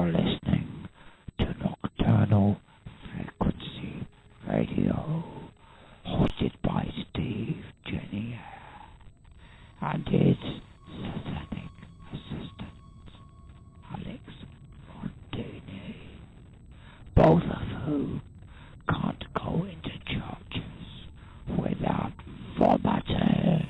You're listening to Nocturnal Frequency Radio, hosted by Steve Jenny and his satanic assistant, Alex Montini, both of whom can't go into churches without vomiting.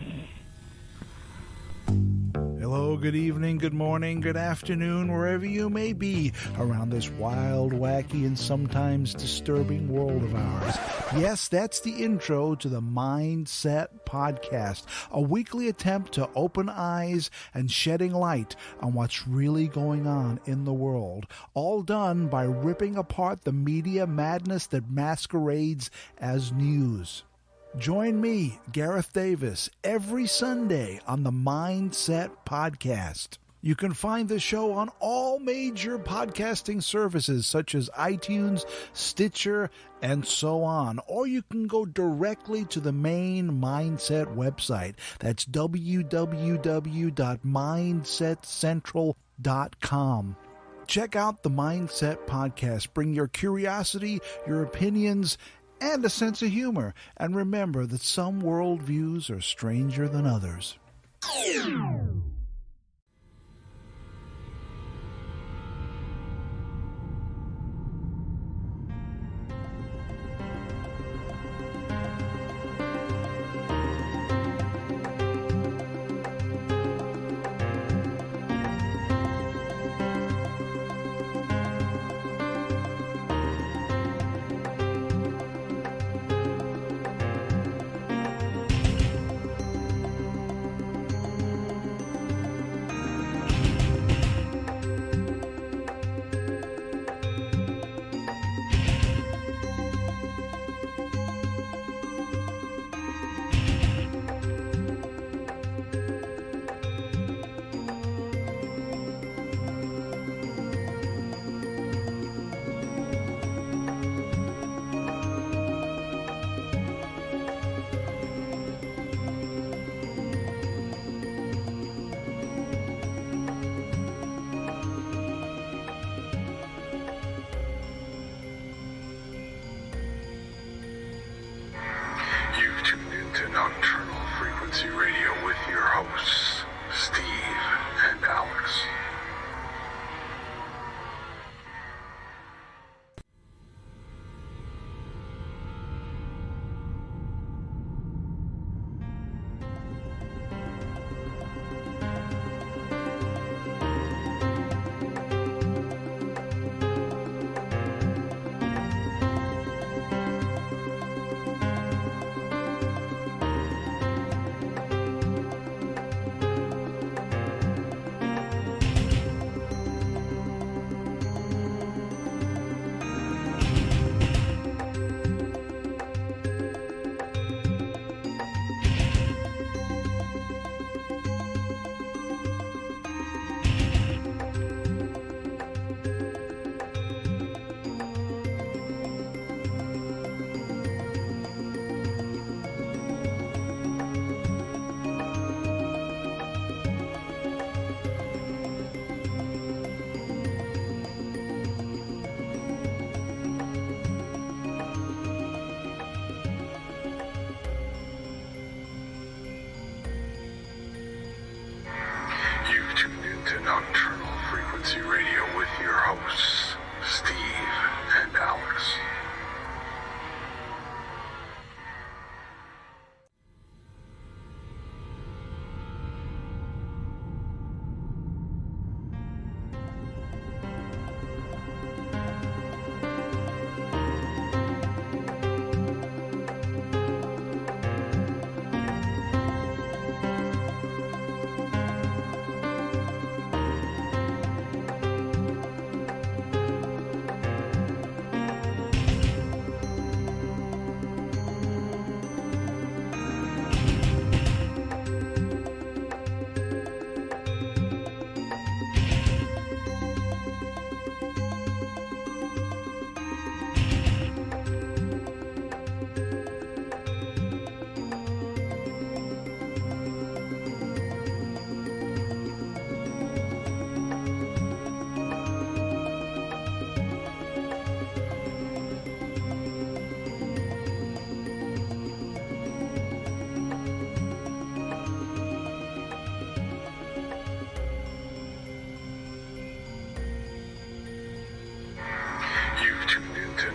Hello, good evening, good morning, good afternoon, wherever you may be around this wild, wacky, and sometimes disturbing world of ours. Yes, that's the intro to the Mindset Podcast, a weekly attempt to open eyes and shedding light on what's really going on in the world, all done by ripping apart the media madness that masquerades as news. Join me, Gareth Davis, every Sunday on the Mindset Podcast. You can find the show on all major podcasting services such as iTunes, Stitcher, and so on. Or you can go directly to the main Mindset website. That's www.mindsetcentral.com. Check out the Mindset Podcast. Bring your curiosity, your opinions, and a sense of humor. And remember that some worldviews are stranger than others.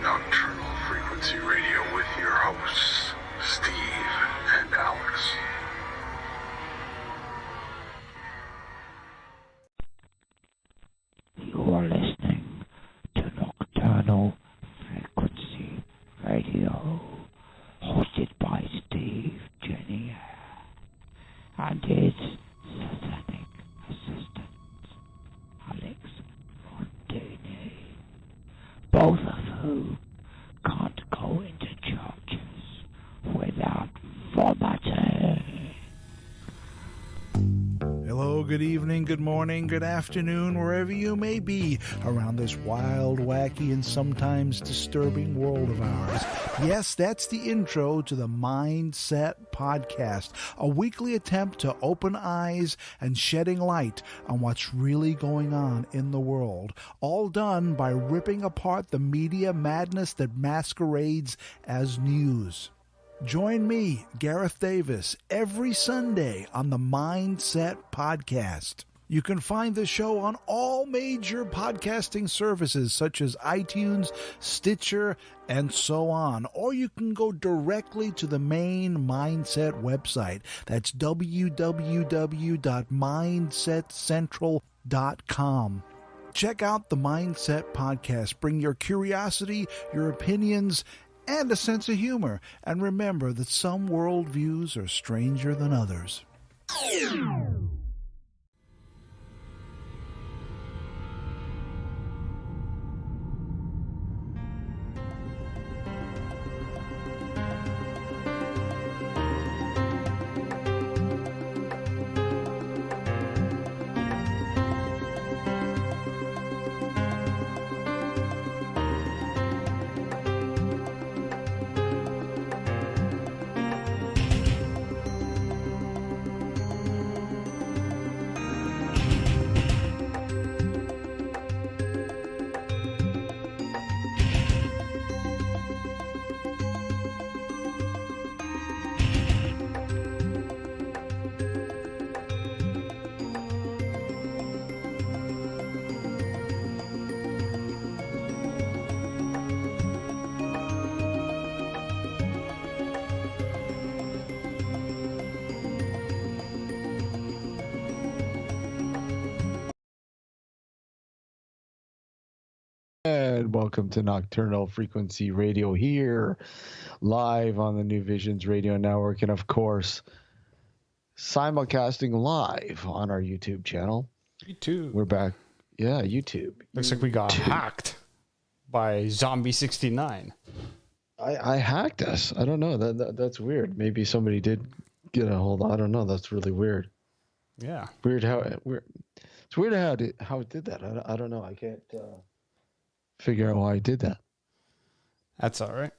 Nocturnal Frequency Radio with your hosts, Steve and Alex. You are listening to Nocturnal Frequency Radio, hosted by Steve, Jenny, and his satanic assistant, Alex Montini, both of whom can't go into churches without vomiting. Hello, good evening, good morning, good afternoon, wherever you may be around this wild, wacky, and sometimes disturbing world of ours. Yes, that's the intro to the Mindset Podcast, a weekly attempt to open eyes and shedding light on what's really going on in the world, all done by ripping apart the media madness that masquerades as news. Join me, Gareth Davis, every Sunday on the Mindset Podcast. You can find the show on all major podcasting services such as iTunes, Stitcher, and so on. Or you can go directly to the main Mindset website. That's www.mindsetcentral.com. Check out the Mindset Podcast. Bring your curiosity, your opinions, and a sense of humor. And remember that some worldviews are stranger than others. And welcome to Nocturnal Frequency Radio here, live on the New Visions Radio Network, and of course, simulcasting live on our YouTube channel. YouTube. We're back. Yeah, YouTube. Looks like we got hacked by Zombie69. I hacked us. I don't know. That's weird. Maybe somebody did get a hold. I don't know. That's really weird. Yeah. Weird how it did that. I don't know. I can't figure out why I did that. That's all right.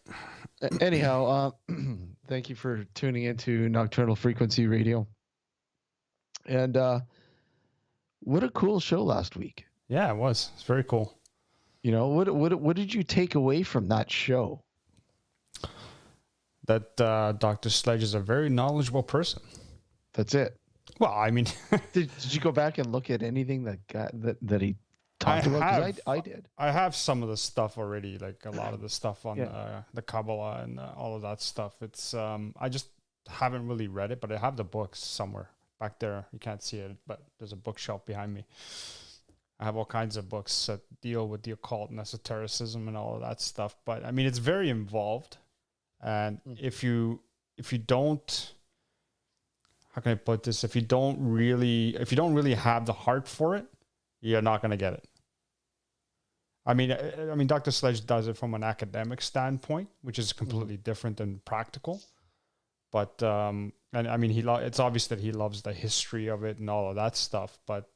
Anyhow, thank you for tuning into Nocturnal Frequency Radio. And what a cool show last week. Yeah, it was. It's very cool. You know, what did you take away from that show? That Dr. Sledge is a very knowledgeable person. That's it. Well, I mean, did you go back and look at anything that he talked about? 'Cause I did. I have some of the stuff already, like a lot of the stuff on the Kabbalah and all of that stuff. It's I just haven't really read it, but I have the books somewhere back there. You can't see it, but there's a bookshelf behind me. I have all kinds of books that deal with the occult and esotericism and all of that stuff. But I mean, it's very involved, and if you don't, how can I put this? If you don't really have the heart for it, you're not going to get it. I mean, Dr. Sledge does it from an academic standpoint, which is completely different than practical. But and I mean, it's obvious that he loves the history of it and all of that stuff. But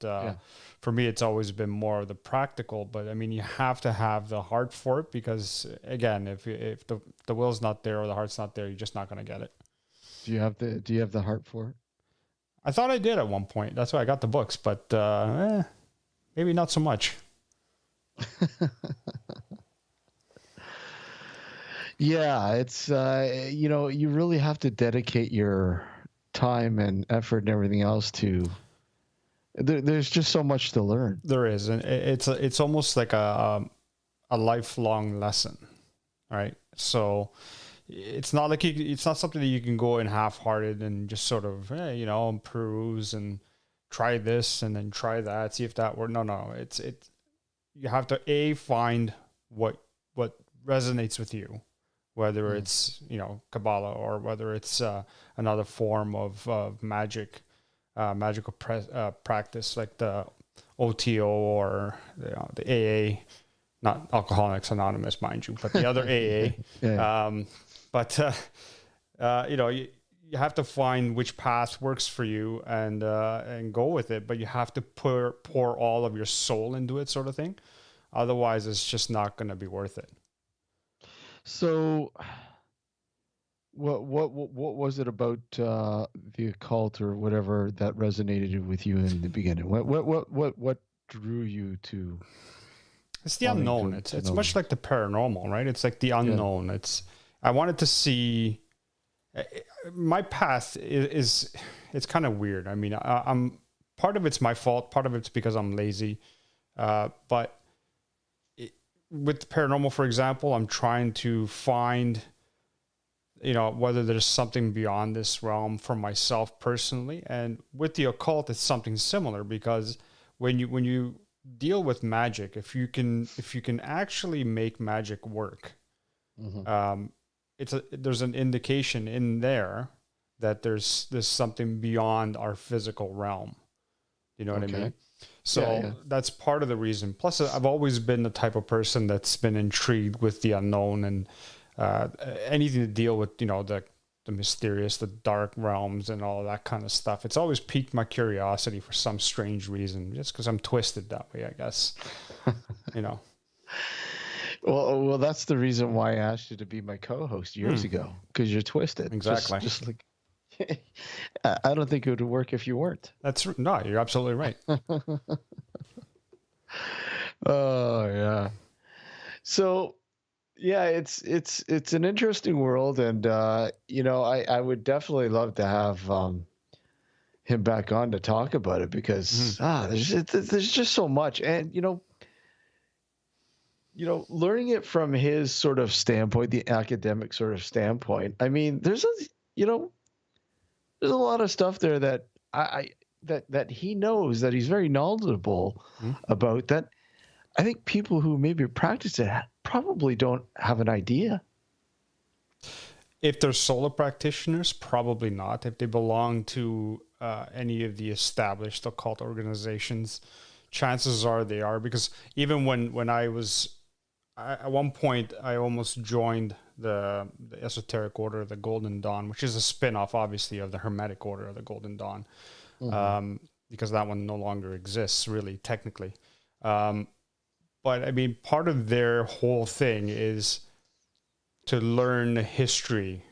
for me, it's always been more of the practical. But I mean, you have to have the heart for it because, again, if the will's not there or the heart's not there, you're just not going to get it. Do you have the heart for it? I thought I did at one point. That's why I got the books, but maybe not so much. Yeah, it's you really have to dedicate your time and effort and everything else to. There's just so much to learn. There is, and it's almost like a lifelong lesson. All right. So it's not like it's not something that you can go in half-hearted and just sort of, peruse and try this and then try that, see if that works. No. It's you have to find what resonates with you, whether it's Kabbalah or whether it's another form of magical practice like the OTO or the AA, not Alcoholics Anonymous, mind you, but the other AA. Yeah. You have to find which path works for you and go with it, but you have to pour all of your soul into it, sort of thing. Otherwise, it's just not going to be worth it. So, what was it about the occult or whatever that resonated with you in the beginning? What drew you to? It's the unknown. It's much like the paranormal, right? It's like the unknown. Yeah. I wanted to see. My path is it's kind of weird. I mean, I'm part of it's my fault. Part of it's because I'm lazy. But with the paranormal, for example, I'm trying to find, whether there's something beyond this realm for myself personally. And with the occult, it's something similar, because when you deal with magic, if you can actually make magic work, there's an indication in there that there's something beyond our physical realm. You know what I mean? So that's part of the reason. Plus, I've always been the type of person that's been intrigued with the unknown and anything to deal with, the mysterious, the dark realms and all of that kind of stuff. It's always piqued my curiosity for some strange reason, just because I'm twisted that way, I guess. Well, that's the reason why I asked you to be my co-host years ago, because you're twisted. Exactly. Just like, I don't think it would work if you weren't. No, you're absolutely right. Oh yeah. So yeah, it's an interesting world, and I would definitely love to have him back on to talk about it, because there's just so much, and learning it from his sort of standpoint, the academic sort of standpoint. I mean, there's a lot of stuff there that that he knows, that he's very knowledgeable about, that I think people who maybe practice it probably don't have an idea. If they're solo practitioners, probably not. If they belong to any of the established occult organizations, chances are they are, because even when I was at one point, I almost joined the Esoteric Order of the Golden Dawn, which is a spin-off, obviously, of the Hermetic Order of the Golden Dawn, because that one no longer exists, really, technically. But I mean, part of their whole thing is to learn the history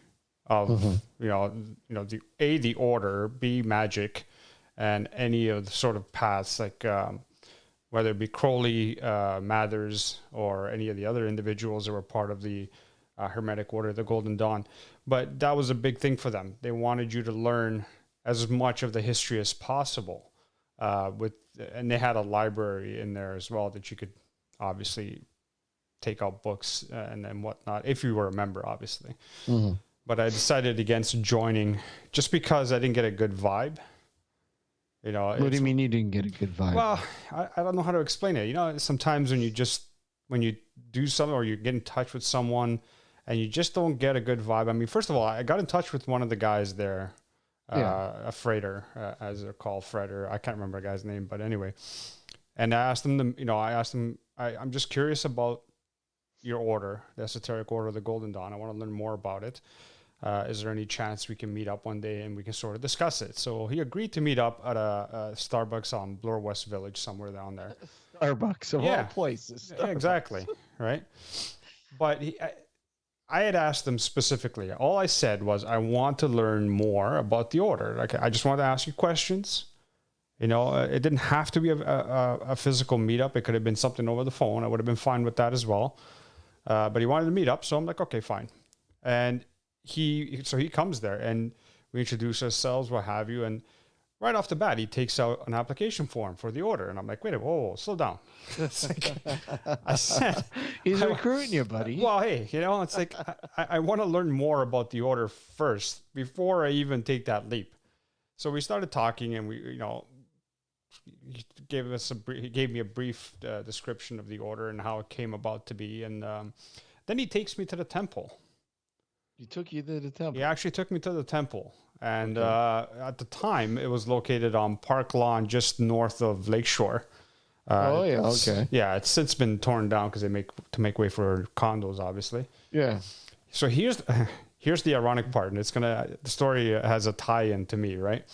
of, the order, B, magic, and any of the sort of paths, like whether it be Crowley, Mathers, or any of the other individuals that were part of the Hermetic Order, the Golden Dawn. But that was a big thing for them. They wanted you to learn as much of the history as possible. And they had a library in there as well that you could obviously take out books and whatnot, if you were a member, obviously. But I decided against joining just because I didn't get a good vibe. What do you mean you didn't get a good vibe? Well, I don't know how to explain it. Sometimes when you do something or you get in touch with someone and you just don't get a good vibe. I mean, first of all, I got in touch with one of the guys there, a freighter, as they're called, freighter. I can't remember the guy's name, but anyway. And I asked him, I'm just curious about your order, the Esoteric Order of the Golden Dawn. I want to learn more about it. Is there any chance we can meet up one day and we can sort of discuss it? So he agreed to meet up at a Starbucks on Bloor West Village, somewhere down there. Starbucks of all places. Starbucks. Exactly, right? But I had asked him specifically. All I said was, I want to learn more about the order. Like, I just want to ask you questions. It didn't have to be a physical meetup. It could have been something over the phone. I would have been fine with that as well. But he wanted to meet up, so I'm like, okay, fine. And he comes there and we introduce ourselves, what have you. And right off the bat, he takes out an application form for the order. And I'm like, wait a minute, whoa, slow down. It's like, I said, He's recruiting you, buddy. well, hey, it's like, I want to learn more about the order first before I even take that leap. So we started talking, and he gave me a brief description of the order and how it came about to be. And then he takes me to the temple. He took you to the temple. He actually took me to the temple. And at the time, it was located on Park Lawn, just north of Lakeshore. Okay. Yeah, it's since been torn down because they make way for condos, obviously. Yeah. So here's the ironic part, and the story has a tie-in to me, right?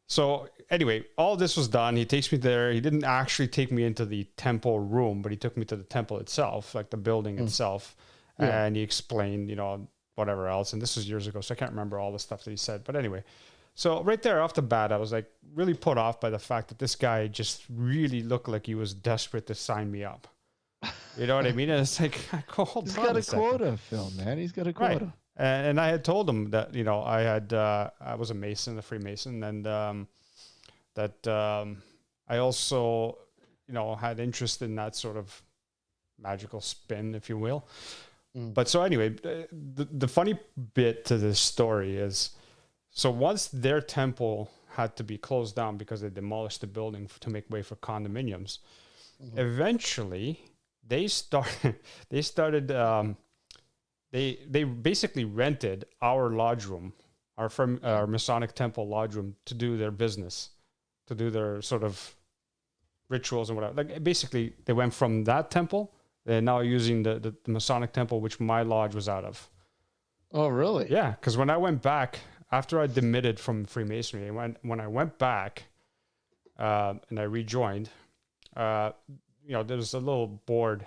So anyway, all this was done. He takes me there. He didn't actually take me into the temple room, but he took me to the temple itself, like the building itself. Yeah. And he explained, whatever else. And this was years ago, so I can't remember all the stuff that he said. But anyway, so right there off the bat, I was like really put off by the fact that this guy just really looked like he was desperate to sign me up. You know what I mean? And it's like, he's got a quota, Phil, man. He's got a quota. Right. And I had told him that, I was a Mason, a Freemason, and that I also, had interest in that sort of magical spin, if you will. But so anyway, the funny bit to this story is, so once their temple had to be closed down because they demolished the building to make way for condominiums, eventually they basically rented our lodge room, our Masonic temple lodge room, to do their business, to do their sort of rituals and whatever. Like basically they went from that temple. They're now using the Masonic temple, which my lodge was out of. Oh, really? Yeah, because when I went back, after I demitted from Freemasonry, when I went back and I rejoined, there's a little board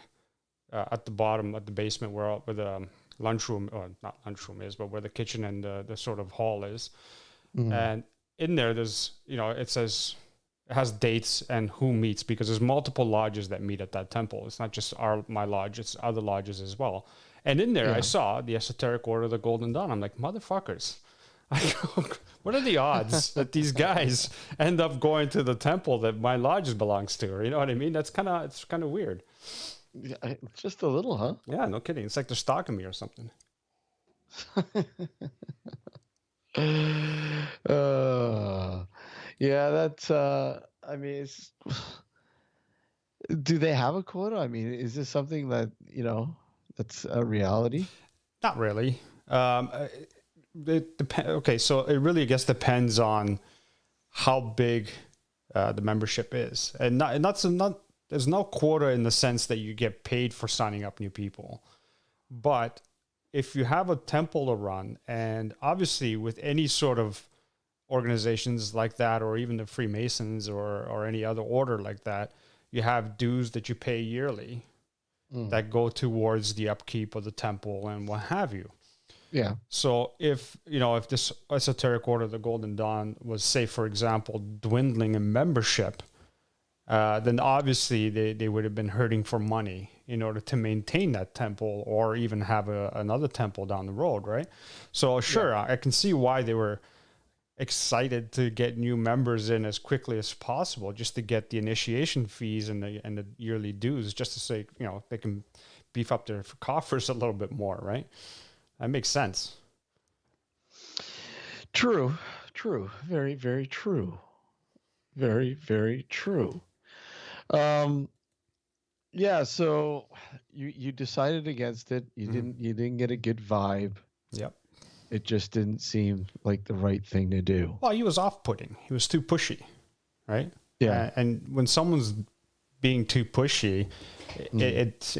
at the bottom, at the basement where the lunchroom, or not lunchroom is, but where the kitchen and the sort of hall is. And in there, there's, it has dates and who meets, because there's multiple lodges that meet at that temple. It's not just my lodge, it's other lodges as well. And in there, I saw the Esoteric Order of the Golden Dawn. I'm like, motherfuckers. What are the odds that these guys end up going to the temple that my lodge belongs to? You know what I mean? It's kind of weird. Yeah, just a little, huh? Yeah, no kidding. It's like they're stalking me or something. Yeah, that's, do they have a quota? I mean, is this something that, that's a reality? Not really. Okay, so it really, I guess, depends on how big the membership is. And there's no quota in the sense that you get paid for signing up new people. But if you have a temple to run, and obviously with any sort of organizations like that, or even the Freemasons or any other order like that, you have dues that you pay yearly that go towards the upkeep of the temple and what have you. Yeah. So if this Esoteric Order of the Golden Dawn was, say, for example, dwindling in membership, then obviously they would have been hurting for money in order to maintain that temple, or even have another temple down the road, right? So sure, I can see why they were excited to get new members in as quickly as possible, just to get the initiation fees and the yearly dues, just to say, they can beef up their coffers a little bit more, right? That makes sense. True. Very, very true. Very, very true. Yeah, so you decided against it. You didn't get a good vibe. Yep. It just didn't seem like the right thing to do. Well, he was off-putting. He was too pushy, right? Yeah. And when someone's being too pushy, it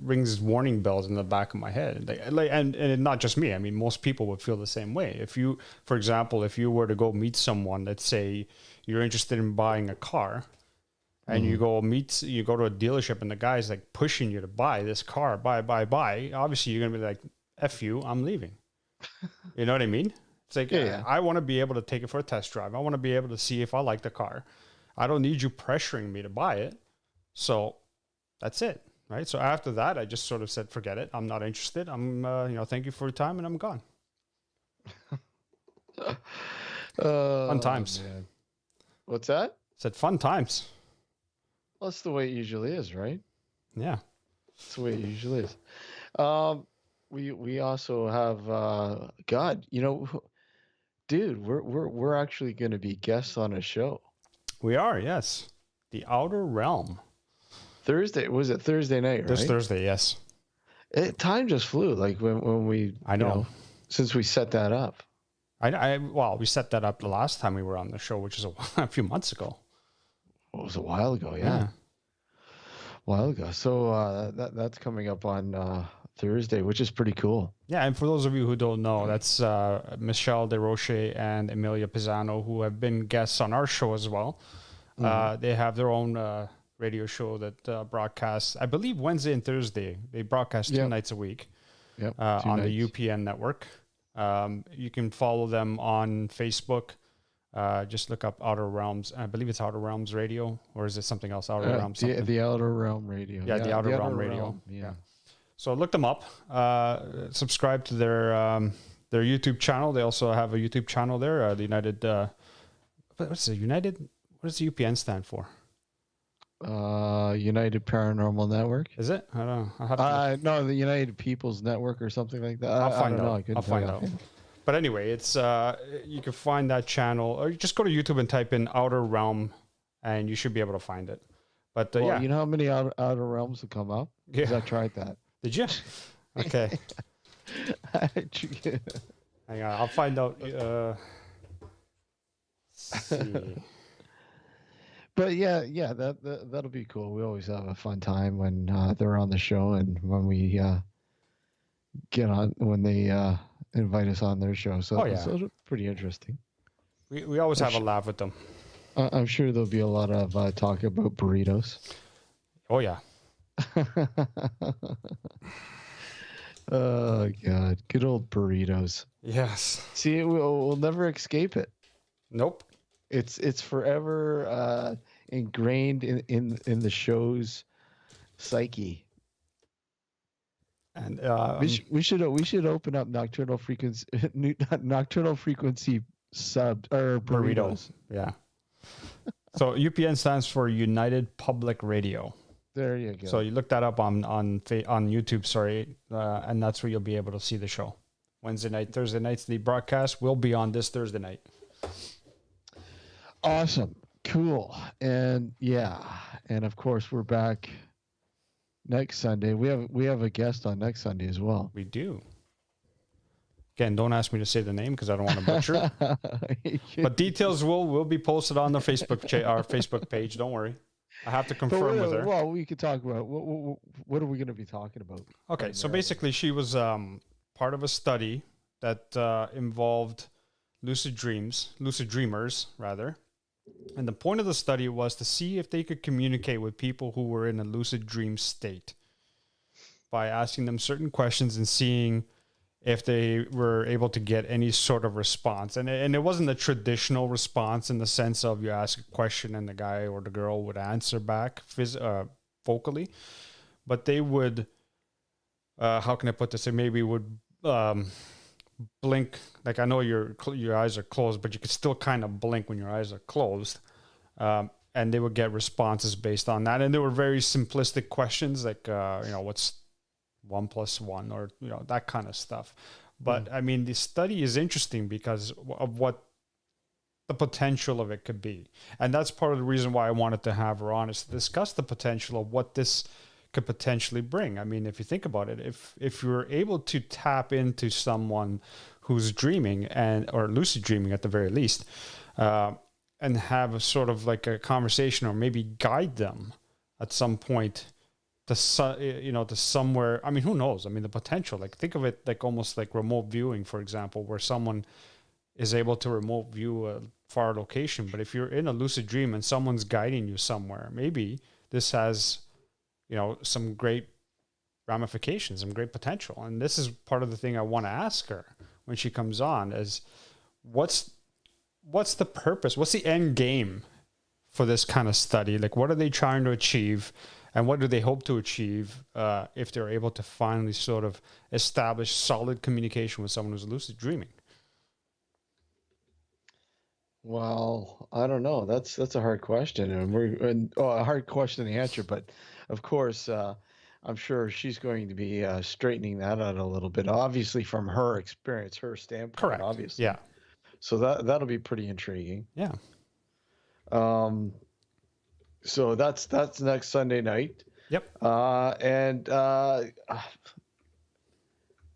rings warning bells in the back of my head. And not just me. I mean, most people would feel the same way. If you, for example, if you were to go meet someone, let's say you're interested in buying a car, and you go to a dealership, and the guy's like pushing you to buy this car, buy. Obviously, you're gonna be like, "F you, I'm leaving." You know what I mean? It's like, I want to be able to take it for a test drive. I want to be able to see if I like the car. I don't need you pressuring me to buy it. So that's it, right? So after that, I just sort of said, forget it. I'm not interested. I'm, thank you for your time, and I'm gone. Fun times. Man. What's that? Said fun times. Well, that's the way it usually is, right? Yeah. That's the way it usually is. We also have God, dude, we're actually going to be guests on a show. We are, yes. The Outer Realm. Thursday, was it Thursday night, right? This Thursday, yes. Time just flew, like when we, I know. Since we set that up. Well, we set that up the last time we were on the show, which is a few months ago. Well, it was a while ago, yeah. A while ago. So that's coming up on Thursday, which is pretty cool. Yeah, and for those of you who don't know, that's Michelle DeRoche and Emilia Pisano, who have been guests on our show as well. They have their own radio show that broadcasts, I believe, Wednesday and Thursday. They broadcast 2 nights a week on the UPN network. You can follow them on Facebook. Just look up Outer Realms. I believe it's Outer Realms Radio, or is it something else? Outer Realms. The Outer Realm Radio. Yeah, the Outer Realm Radio. Yeah. So look them up. Subscribe to their YouTube channel. They also have a YouTube channel there. The United. What's it? United. What does the UPN stand for? United Paranormal Network. Is it? I don't know. I'll have to no, the United People's Network or something like that. I'll find out. I'll find out. But anyway, it's you can find that channel, or you just go to YouTube and type in Outer Realm, and you should be able to find it. But yeah, you know how many outer realms will come up? Yeah, because I tried that. Did you? Okay. Hang on, I'll find out. See. But yeah, that'll be cool. We always have a fun time when they're on the show, and when we get on, when they invite us on their show. So, so it's pretty interesting. We always have a laugh with them. I'm sure there'll be a lot of talk about burritos. Oh yeah. Oh God, good old burritos. Yes. See, we'll never escape it. Nope. It's forever ingrained in the show's psyche. And we should open up nocturnal frequency sub or burritos. Yeah. So UPN stands for United Public Radio. There you go. So you look that up on YouTube, and that's where you'll be able to see the show. Wednesday night, Thursday nights, the broadcast will be on this Thursday night. Awesome. Cool. And and of course we're back next Sunday. We have a guest on next Sunday as well. We do. Again, don't ask me to say the name because I don't want to butcher it. But details will be posted on the our Facebook page. Don't worry. I have to confirm with her. Well, we could talk about what are we going to be talking about? Okay, so basically she was part of a study that involved lucid dreamers rather. And the point of the study was to see if they could communicate with people who were in a lucid dream state by asking them certain questions and seeing if they were able to get any sort of response. And it wasn't a traditional response in the sense of you ask a question and the guy or the girl would answer back vocally, but they would, how can I put this? They maybe would blink. Like I know your eyes are closed, but you could still kind of blink when your eyes are closed. And they would get responses based on that. And they were very simplistic questions like, what's 1 + 1 or, that kind of stuff. But I mean, the study is interesting because of what the potential of it could be. And that's part of the reason why I wanted to have her on, is to discuss the potential of what this could potentially bring. I mean, if you think about it, if you're able to tap into someone who's dreaming or lucid dreaming at the very least, and have a sort of like a conversation or maybe guide them at some point to somewhere. I mean, who knows? I mean, the potential, like think of it like almost like remote viewing, for example, where someone is able to remote view a far location. But if you're in a lucid dream and someone's guiding you somewhere, maybe this has, some great ramifications, some great potential. And this is part of the thing I want to ask her when she comes on is what's the purpose? What's the end game for this kind of study? Like, what are they trying to achieve? And what do they hope to achieve if they're able to finally sort of establish solid communication with someone who's lucid dreaming? Well, I don't know. That's a hard question, and a hard question to answer. But of course, I'm sure she's going to be straightening that out a little bit. Obviously, from her experience, her standpoint, Correct. obviously. Yeah. So that'll be pretty intriguing. Yeah. Um, so that's next Sunday night. Yep. And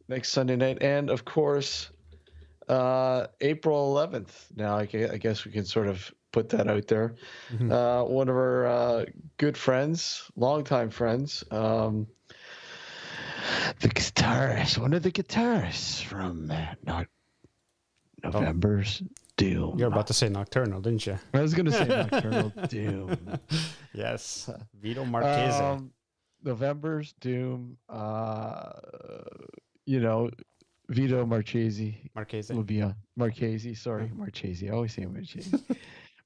next Sunday night, and of course, April 11th. Now, I guess we can sort of put that out there. One of our good friends, longtime friends, the guitarist, one of the guitarists from not November's Doom. You're about to say Nocturnal, didn't you? I was going to say Nocturnal Doom. Yes. Vito Marchese. November's Doom. Vito Marchese. Will be on Marchese. Sorry, Marchese. I always say Marchese.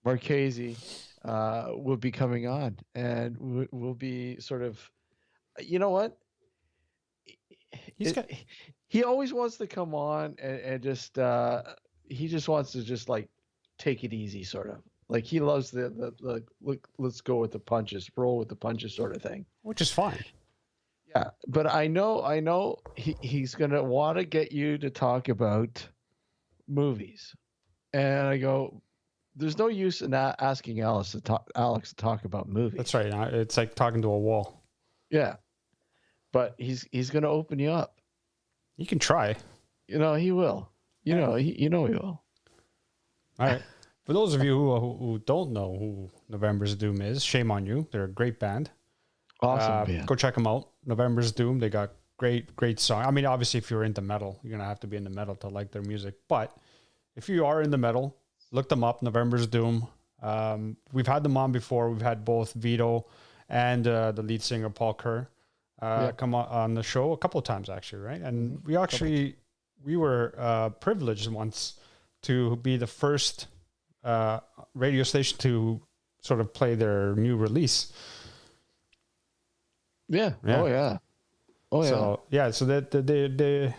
Marchese will be coming on, and will be sort of. You know what? He always wants to come on and just. He just wants to just like take it easy, sort of. Like he loves the look. Let's go with the punches, roll with the punches, sort of thing. Which is fine. Yeah, but I know he's gonna want to get you to talk about movies, and I go, there's no use in asking Alex to talk about movies. That's right. It's like talking to a wall. Yeah, but he's gonna open you up. You can try. He will. He will. All right. For those of you who don't know who November's Doom is, shame on you. They're a great band. Awesome band. Go check them out. November's Doom. They got great song. I mean, obviously, if you're into metal, you're gonna have to be into metal to like their music. But if you are into metal, look them up. November's Doom. We've had them on before. We've had both Vito and the lead singer Paul Kerr come on the show a couple of times, actually, right? And we were privileged once to be the first radio station to sort of play their new release. Yeah. Oh yeah. So the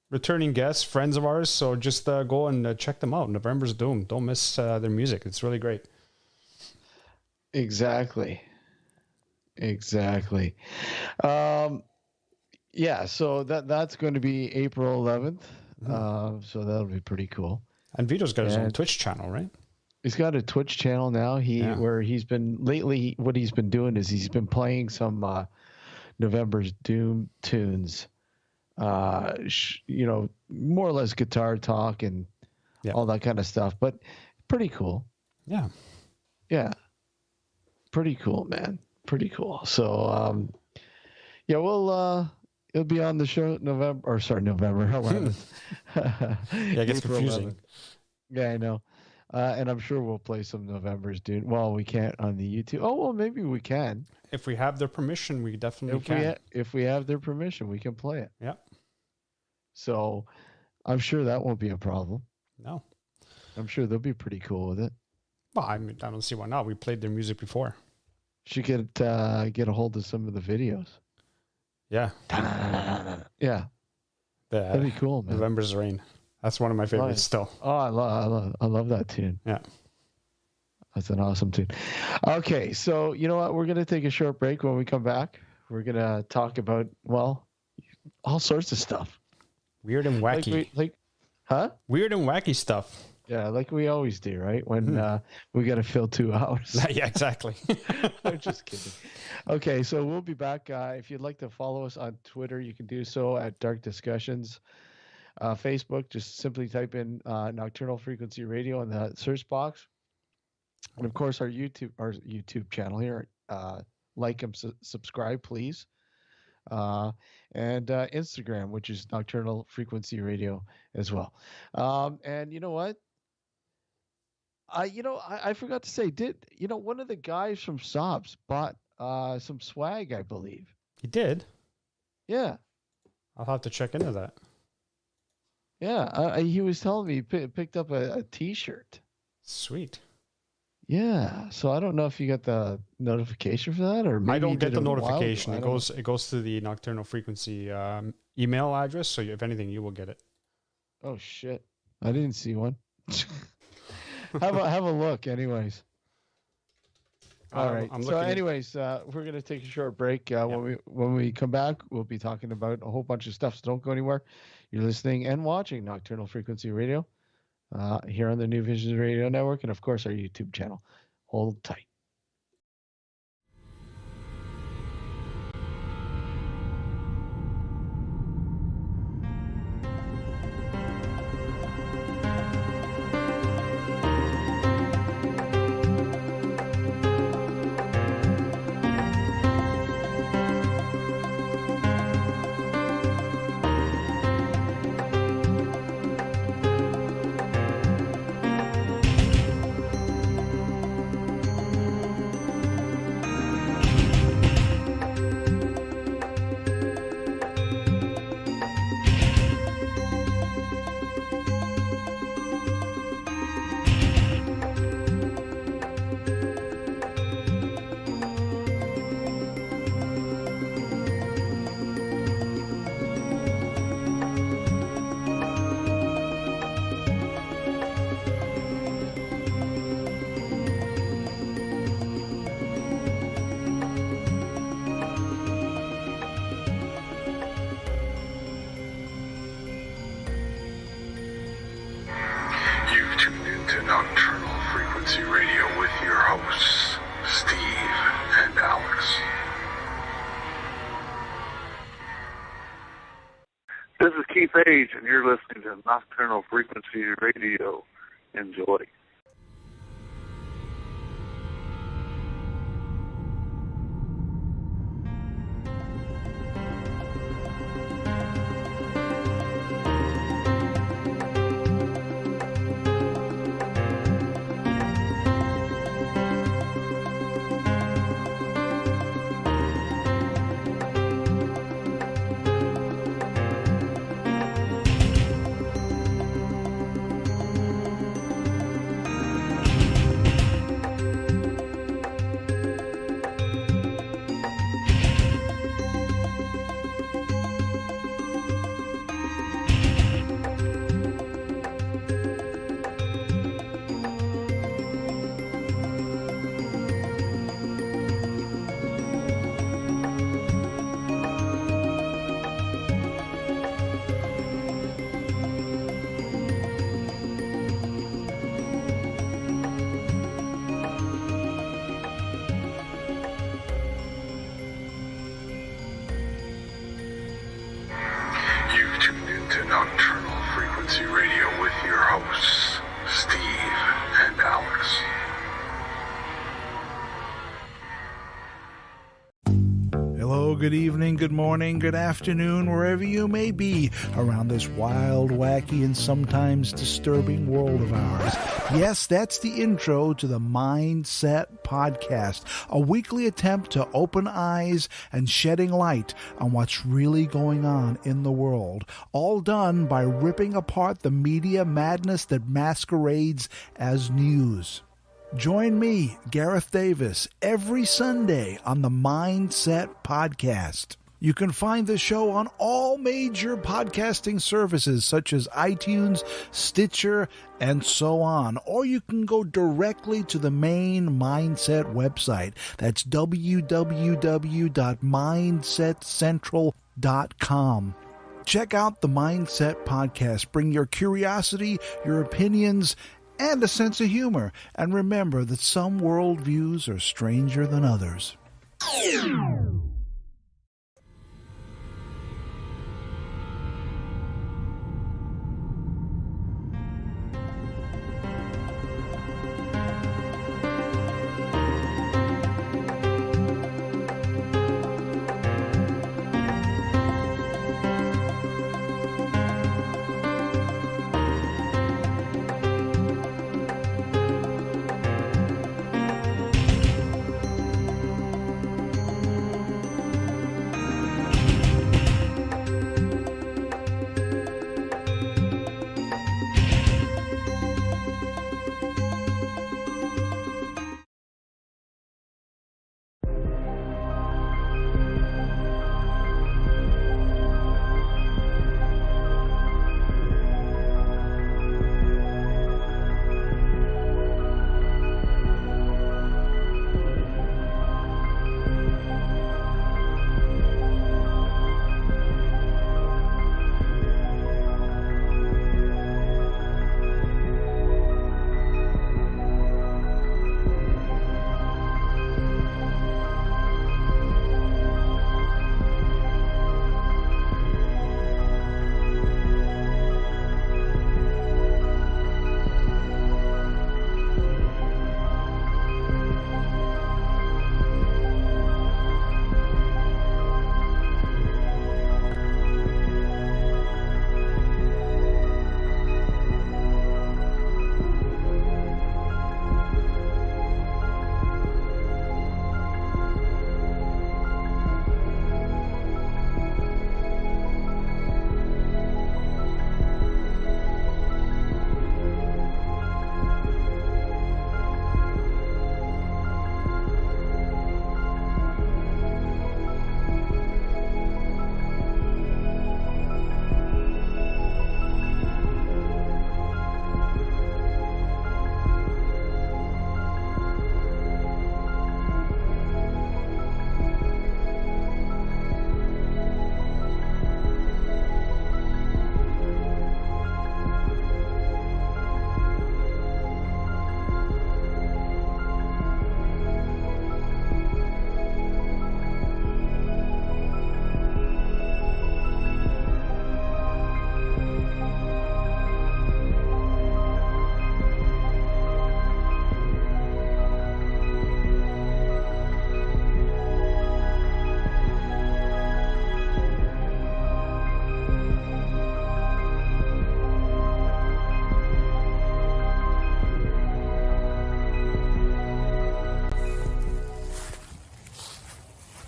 returning guests, friends of ours. So just go and check them out. November's Doom. Don't miss their music. It's really great. Exactly. Yeah. So that's going to be April 11th. So that'll be pretty cool. And Vito's got his own Twitch channel, right? He's got a Twitch channel now. Where he's been lately. What he's been doing is he's been playing some November's Doom tunes. More or less guitar talk and all that kind of stuff. But pretty cool. Yeah. Yeah. Pretty cool, man. Pretty cool. So we'll it'll be on the show November 11th. It gets confusing. 11th. Yeah, I know. And I'm sure we'll play some November's Doom. Well, we can't on the YouTube. Oh, well, maybe we can. If we have their permission, we definitely can. If we have their permission, we can play it. Yeah. So I'm sure that won't be a problem. No. I'm sure they'll be pretty cool with it. Well, I mean, I don't see why not. We played their music before. She could get a hold of some of the videos. Yeah. Yeah. That'd be cool, man. November's Rain. That's one of my favorites still. Oh, I love that tune. Yeah. That's an awesome tune. Okay, so you know what? We're going to take a short break. When we come back, we're going to talk about, all sorts of stuff. Weird and wacky. Weird and wacky stuff. Yeah, like we always do, right? When we got to fill 2 hours. Yeah, exactly. I'm just kidding. Okay, so we'll be back. If you'd like to follow us on Twitter, you can do so at Dark Discussions. Facebook, just simply type in Nocturnal Frequency Radio in the search box. And of course, our YouTube channel here. Like and subscribe, please. And Instagram, which is Nocturnal Frequency Radio as well. And you know what? I forgot to say, one of the guys from Sobs bought some swag, I believe. He did? Yeah. I'll have to check into that. Yeah, he was telling me he picked up a T-shirt. Sweet. Yeah, so I don't know if you got the notification for that, or maybe I don't get the notification. It goes to the Nocturnal Frequency email address. So if anything, you will get it. Oh shit! I didn't see one. have a look, anyways. All right. So, anyways, we're gonna take a short break. When we come back, we'll be talking about a whole bunch of stuff. So don't go anywhere. You're listening and watching Nocturnal Frequency Radio here on the New Visions Radio Network, and of course our YouTube channel. Hold tight. This is Keith Age, and you're listening to Nocturnal Frequency Radio. Enjoy. Nocturnal Frequency Radio with your hosts, Steve and Alex. Hello, good evening, good morning, good afternoon, wherever you may be around this wild, wacky, and sometimes disturbing world of ours. Yes, that's the intro to the Mindset Podcast, a weekly attempt to open eyes and shedding light on what's really going on in the world, all done by ripping apart the media madness that masquerades as news. Join me, Gareth Davis, every Sunday on the Mindset Podcast. You can find the show on all major podcasting services such as iTunes, Stitcher, and so on. Or you can go directly to the main Mindset website. That's www.mindsetcentral.com. Check out the Mindset Podcast. Bring your curiosity, your opinions, and a sense of humor. And remember that some worldviews are stranger than others.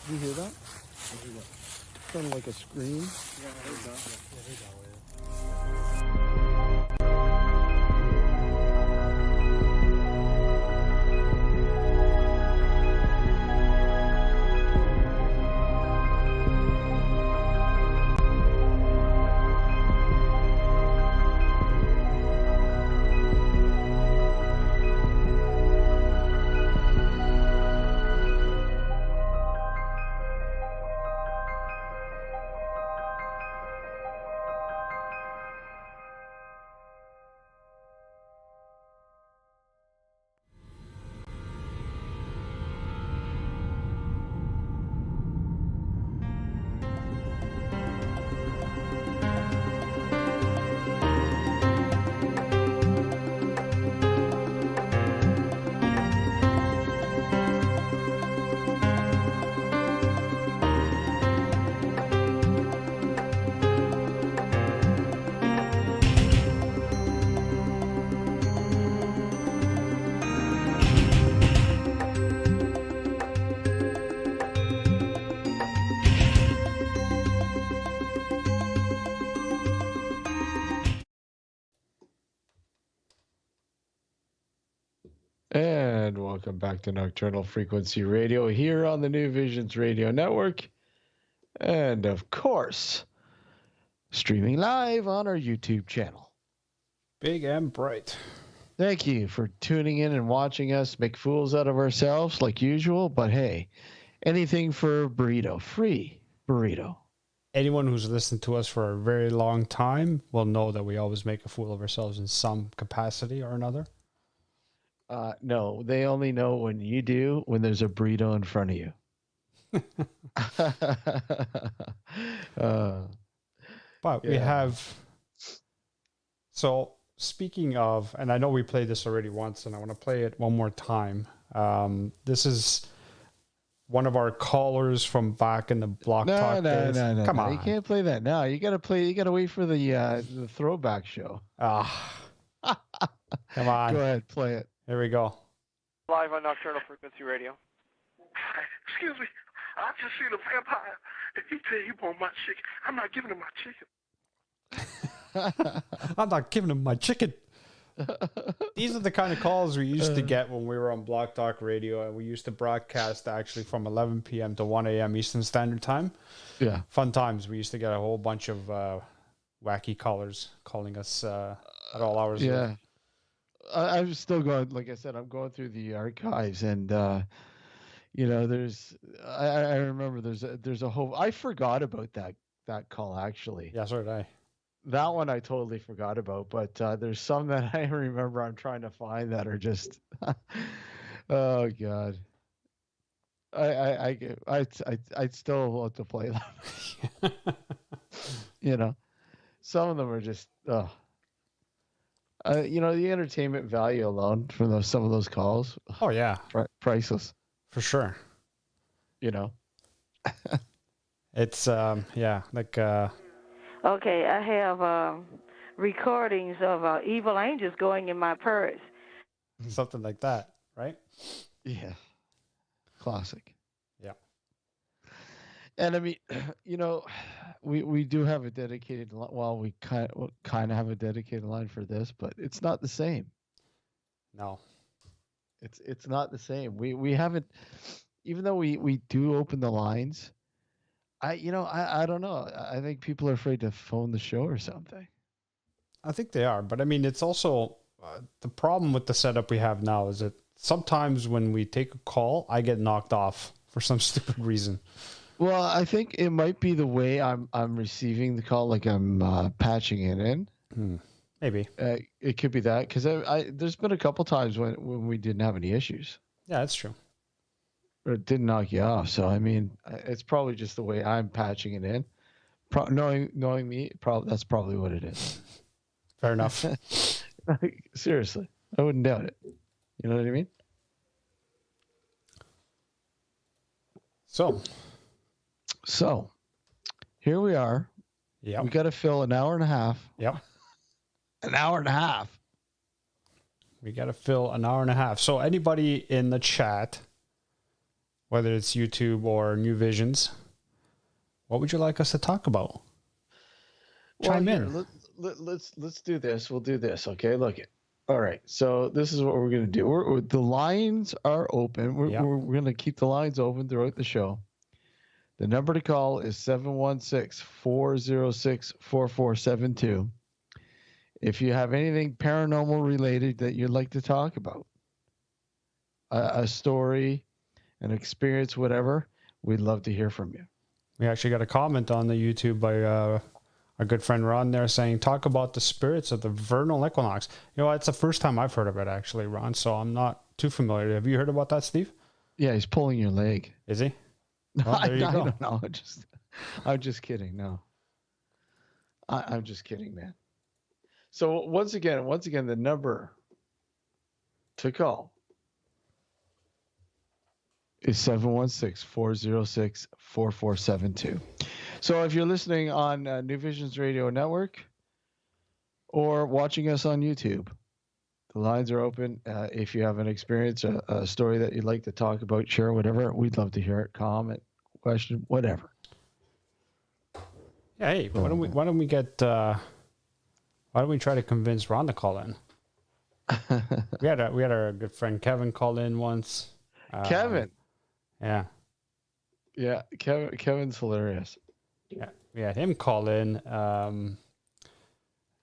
Did you hear that? Sounded like a scream. Yeah, I heard that. And welcome back to Nocturnal Frequency Radio here on the New Visions Radio Network. And of course, streaming live on our YouTube channel. Big and bright. Thank you for tuning in and watching us make fools out of ourselves like usual. But hey, anything for a burrito. Free burrito. Anyone who's listened to us for a very long time will know that we always make a fool of ourselves in some capacity or another. No, they only know when you do, when there's a burrito in front of you. But we have... So, speaking of, and I know we played this already once, and I want to play it one more time. This is one of our callers from back in the Block Talk days. No. Come on. You can't play that now. You got to wait for the throwback show. Come on. Go ahead, play it. Here we go. Live on Nocturnal Frequency Radio. Excuse me. I just seen a vampire. If he tell you he want my chicken, I'm not giving him my chicken. I'm not giving him my chicken. These are the kind of calls we used to get when we were on Block Talk Radio, and we used to broadcast actually from 11 p.m. to 1 a.m. Eastern Standard Time. Yeah. Fun times. We used to get a whole bunch of wacky callers calling us at all hours. Yeah. I'm still going, like I said, I'm going through the archives, and there's I remember there's a whole, I forgot about that call actually. Yeah, so did I. That one I totally forgot about, but there's some that I remember I'm trying to find that are just oh god. I'd still want to play them. Some of them are just the entertainment value alone from some of those calls. Oh yeah, priceless for sure. It's like. Okay, I have recordings of Evil Angels going in my purse. Something like that, right? Yeah, classic. Yeah. And I mean, we do have a dedicated. Well, we kind of have a dedicated line for this, but it's not the same. No, it's not the same. We haven't, even though we do open the lines. I don't know. I think people are afraid to phone the show or something. I think they are, but I mean, it's also the problem with the setup we have now is that sometimes when we take a call, I get knocked off for some stupid reason. Well, I think it might be the way I'm receiving the call, like I'm patching it in. Maybe it could be that, because there's been a couple times when we didn't have any issues. Yeah, that's true. Or it didn't knock you off. So I mean, it's probably just the way I'm patching it in. Knowing me, that's probably what it is. Fair enough. Seriously, I wouldn't doubt it. You know what I mean? So here we are. Yeah. We got to fill an hour and a half. Yep. An hour and a half. We got to fill an hour and a half. So anybody in the chat whether it's YouTube or New Visions. What would you like us to talk about? Chime in. Let's do this. We'll do this. Okay. Look it. All right. So this is what we're gonna do. The lines are open. We're gonna keep the lines open throughout the show. The number to call is 716-406-4472. If you have anything paranormal related that you'd like to talk about, a story, an experience, whatever, we'd love to hear from you. We actually got a comment on the YouTube by our good friend Ron there saying, talk about the spirits of the vernal equinox. You know, it's the first time I've heard of it actually, Ron, so I'm not too familiar. Have you heard about that, Steve? Yeah, he's pulling your leg. Is he? Well, I don't know. I'm just kidding. No, I'm just kidding, man. So once again, the number to call is 716-406-4472. So if you're listening on New Visions Radio Network or watching us on YouTube, the lines are open. If you have an experience, a story that you'd like to talk about, share, whatever, we'd love to hear it. Comment, question, whatever. Yeah, hey, why don't we try to convince Ron to call in? we had our good friend Kevin call in once. Kevin. Yeah. Yeah, Kevin's hilarious. Yeah, we had him call in.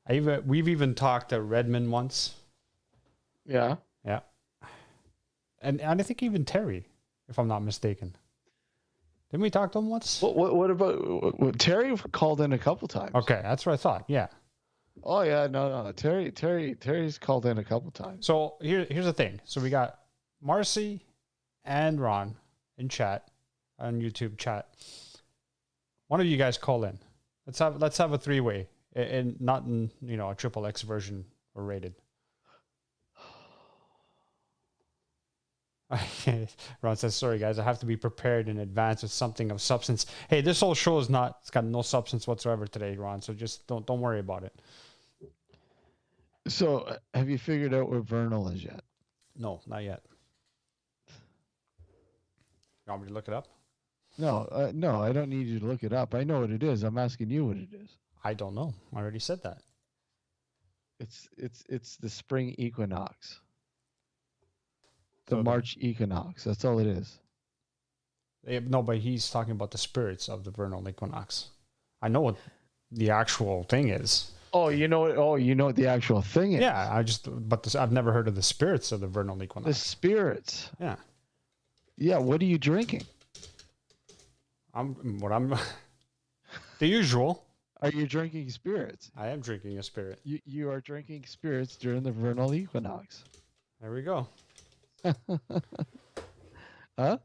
We've even talked to Redmond once. Yeah. Yeah. And I think even Terry, if I'm not mistaken. Didn't we talk to him once? What about Terry called in a couple times? Okay, that's what I thought. Yeah. Oh yeah, no. Terry's called in a couple times. So here's the thing. So we got Marcy and Ron in chat on YouTube chat. One of you guys call in. Let's have a three-way, and not in a triple X version or rated. Ron says, sorry guys, I have to be prepared in advance with something of substance. Hey, this whole show it's got no substance whatsoever today, Ron, so just don't worry about it. So have you figured out where vernal is yet? No, not yet. You want me to look it up? No, I don't need you to look it up. I know what it is. I'm asking you what it is. I don't know. I already said that. It's the spring equinox. The March equinox. That's all it is. No, but he's talking about the spirits of the vernal equinox. I know what the actual thing is. Oh, you know what the actual thing is. Yeah, I've never heard of the spirits of the vernal equinox. The spirits. Yeah. Yeah. What are you drinking? The usual. Are you drinking spirits? I am drinking a spirit. You are drinking spirits during the vernal equinox. There we go. Huh?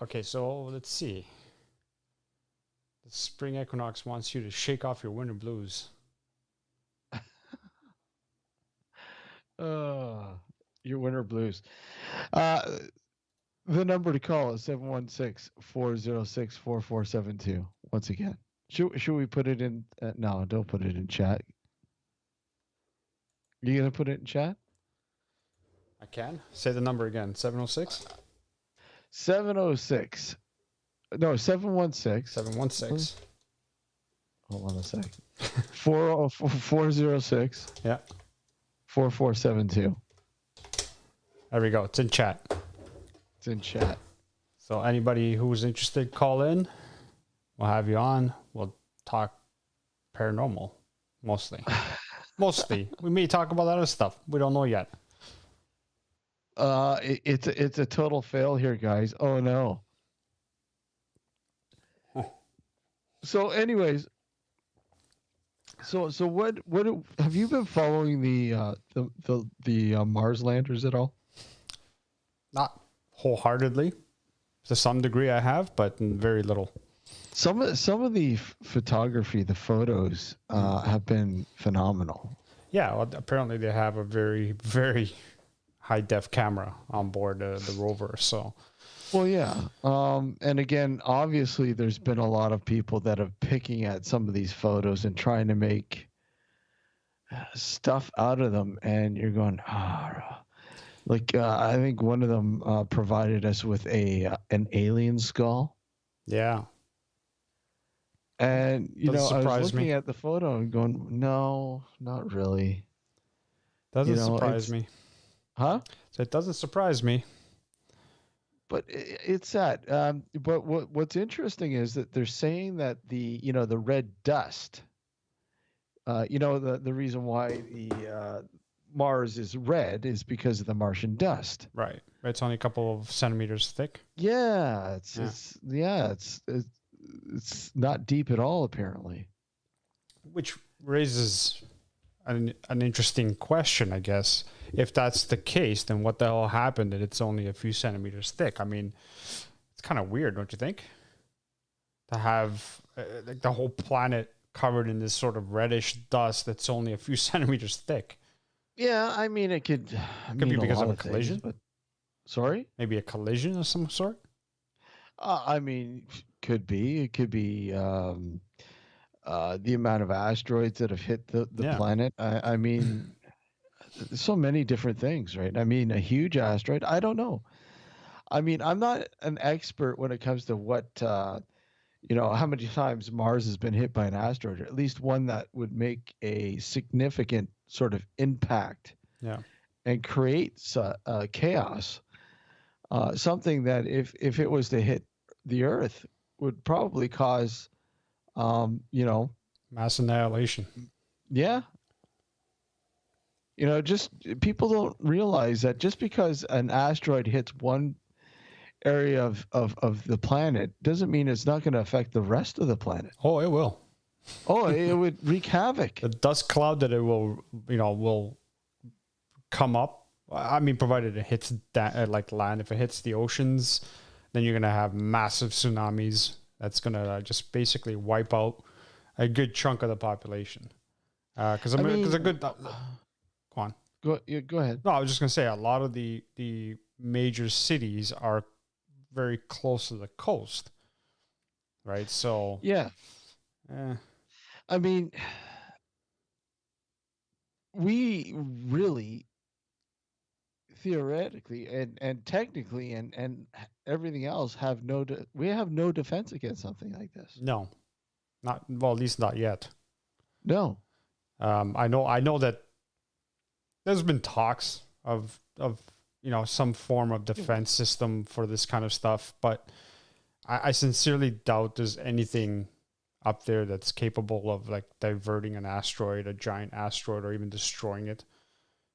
Okay, so let's see. The spring equinox wants you to shake off your winter blues. Your winter blues. The number to call is 716-406-4472. Once again. Should we put it in? No, don't put it in chat. You going to put it in chat? I can. Say the number again. 706? 706. No, 716. 716. Hold on a sec. 406. Yeah. 4472. There we go. It's in chat. It's in chat. So anybody who's interested, call in. We'll have you on. We'll talk paranormal. Mostly. Mostly. We may talk about other stuff. We don't know yet. It's a total fail here, guys. Oh no. So anyways, so what have you been following the Mars landers at all? Not wholeheartedly. To some degree I have, but very little. Some of the photography, the photos have been phenomenal. Yeah, well, apparently they have a very, very high def camera on board the rover. So, well, yeah. And again, obviously, there's been a lot of people that are picking at some of these photos and trying to make stuff out of them, and you're going, Like I think one of them provided us with an alien skull. Yeah. And I was surprise looking me. at the photo and going, no, not really. Doesn't surprise me. Huh? So it doesn't surprise me. But it's sad. But what's interesting is that they're saying that the red dust, the reason why the Mars is red is because of the Martian dust. Right. It's only a couple of centimeters thick. Yeah, it's not deep at all, apparently. Which raises an interesting question, I guess. If that's the case, then what the hell happened that it's only a few centimeters thick? I mean, it's kind of weird, don't you think? To have like the whole planet covered in this sort of reddish dust that's only a few centimeters thick. Yeah, I mean, it could be because of a collision. Things, but sorry? Maybe a collision of some sort? I mean, could be. It could be the amount of asteroids that have hit the planet. I mean, so many different things, right? I mean, a huge asteroid. I don't know. I mean, I'm not an expert when it comes to what, how many times Mars has been hit by an asteroid, or at least one that would make a significant sort of impact and create chaos. Something that if it was to hit the Earth would probably cause, mass annihilation. Yeah. Just people don't realize that just because an asteroid hits one area of the planet doesn't mean it's not going to affect the rest of the planet. Oh, it will. Oh, it would wreak havoc. The dust cloud that it will come up. I mean, provided it hits like land. If it hits the oceans, then you're going to have massive tsunamis. That's going to just basically wipe out a good chunk of the population. Because a good... Go on. Go ahead. No, I was just going to say a lot of the major cities are very close to the coast, right? So... Yeah. I mean, we really theoretically and technically and everything else we have no defense against something like this. No, at least not yet. No. I know that there's been talks of some form of defense system for this kind of stuff, but I sincerely doubt there's anything up there that's capable of like diverting an asteroid, a giant asteroid, or even destroying it.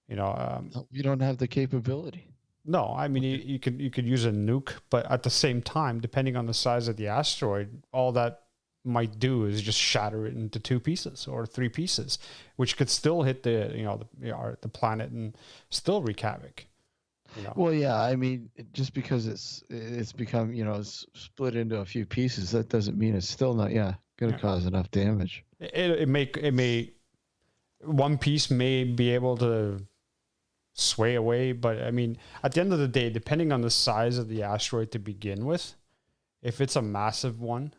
You don't have the capability. No, I mean you could use a nuke, but at the same time, depending on the size of the asteroid, all that might do is just shatter it into 2 pieces or 3 pieces, which could still hit the planet and still wreak havoc. Well, yeah, I mean, just because it's become split into a few pieces, that doesn't mean it's still not going to cause enough damage. It may one piece may be able to sway away, but I mean, at the end of the day, depending on the size of the asteroid to begin with, if it's a massive one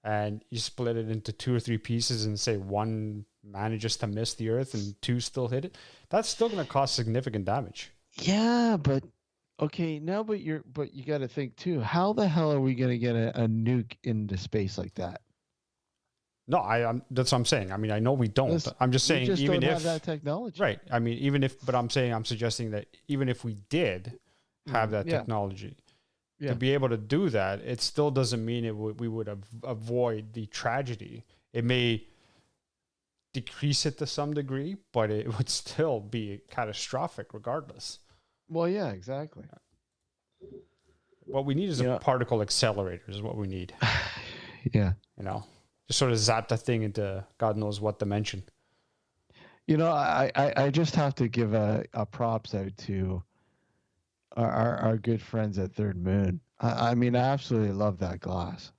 and you split it into 2 or 3 pieces and say one manages to miss the Earth and 2 still hit it, that's still going to cause significant damage. Yeah, but okay, but you got to think too. How the hell are we going to get a nuke into space like that? No, that's what I'm saying. I mean, I know we don't. I'm just saying, we just even don't if have that technology, right? I mean, but I'm suggesting that even if we did have that technology to be able to do that, it still doesn't mean we would avoid the tragedy. It may decrease it to some degree, but it would still be catastrophic regardless. Well, yeah, exactly. What we need is a particle accelerator is what we need. Yeah. Just sort of zap that thing into God knows what dimension. I just have to give a props out to our good friends at Third Moon. I mean, I absolutely love that glass.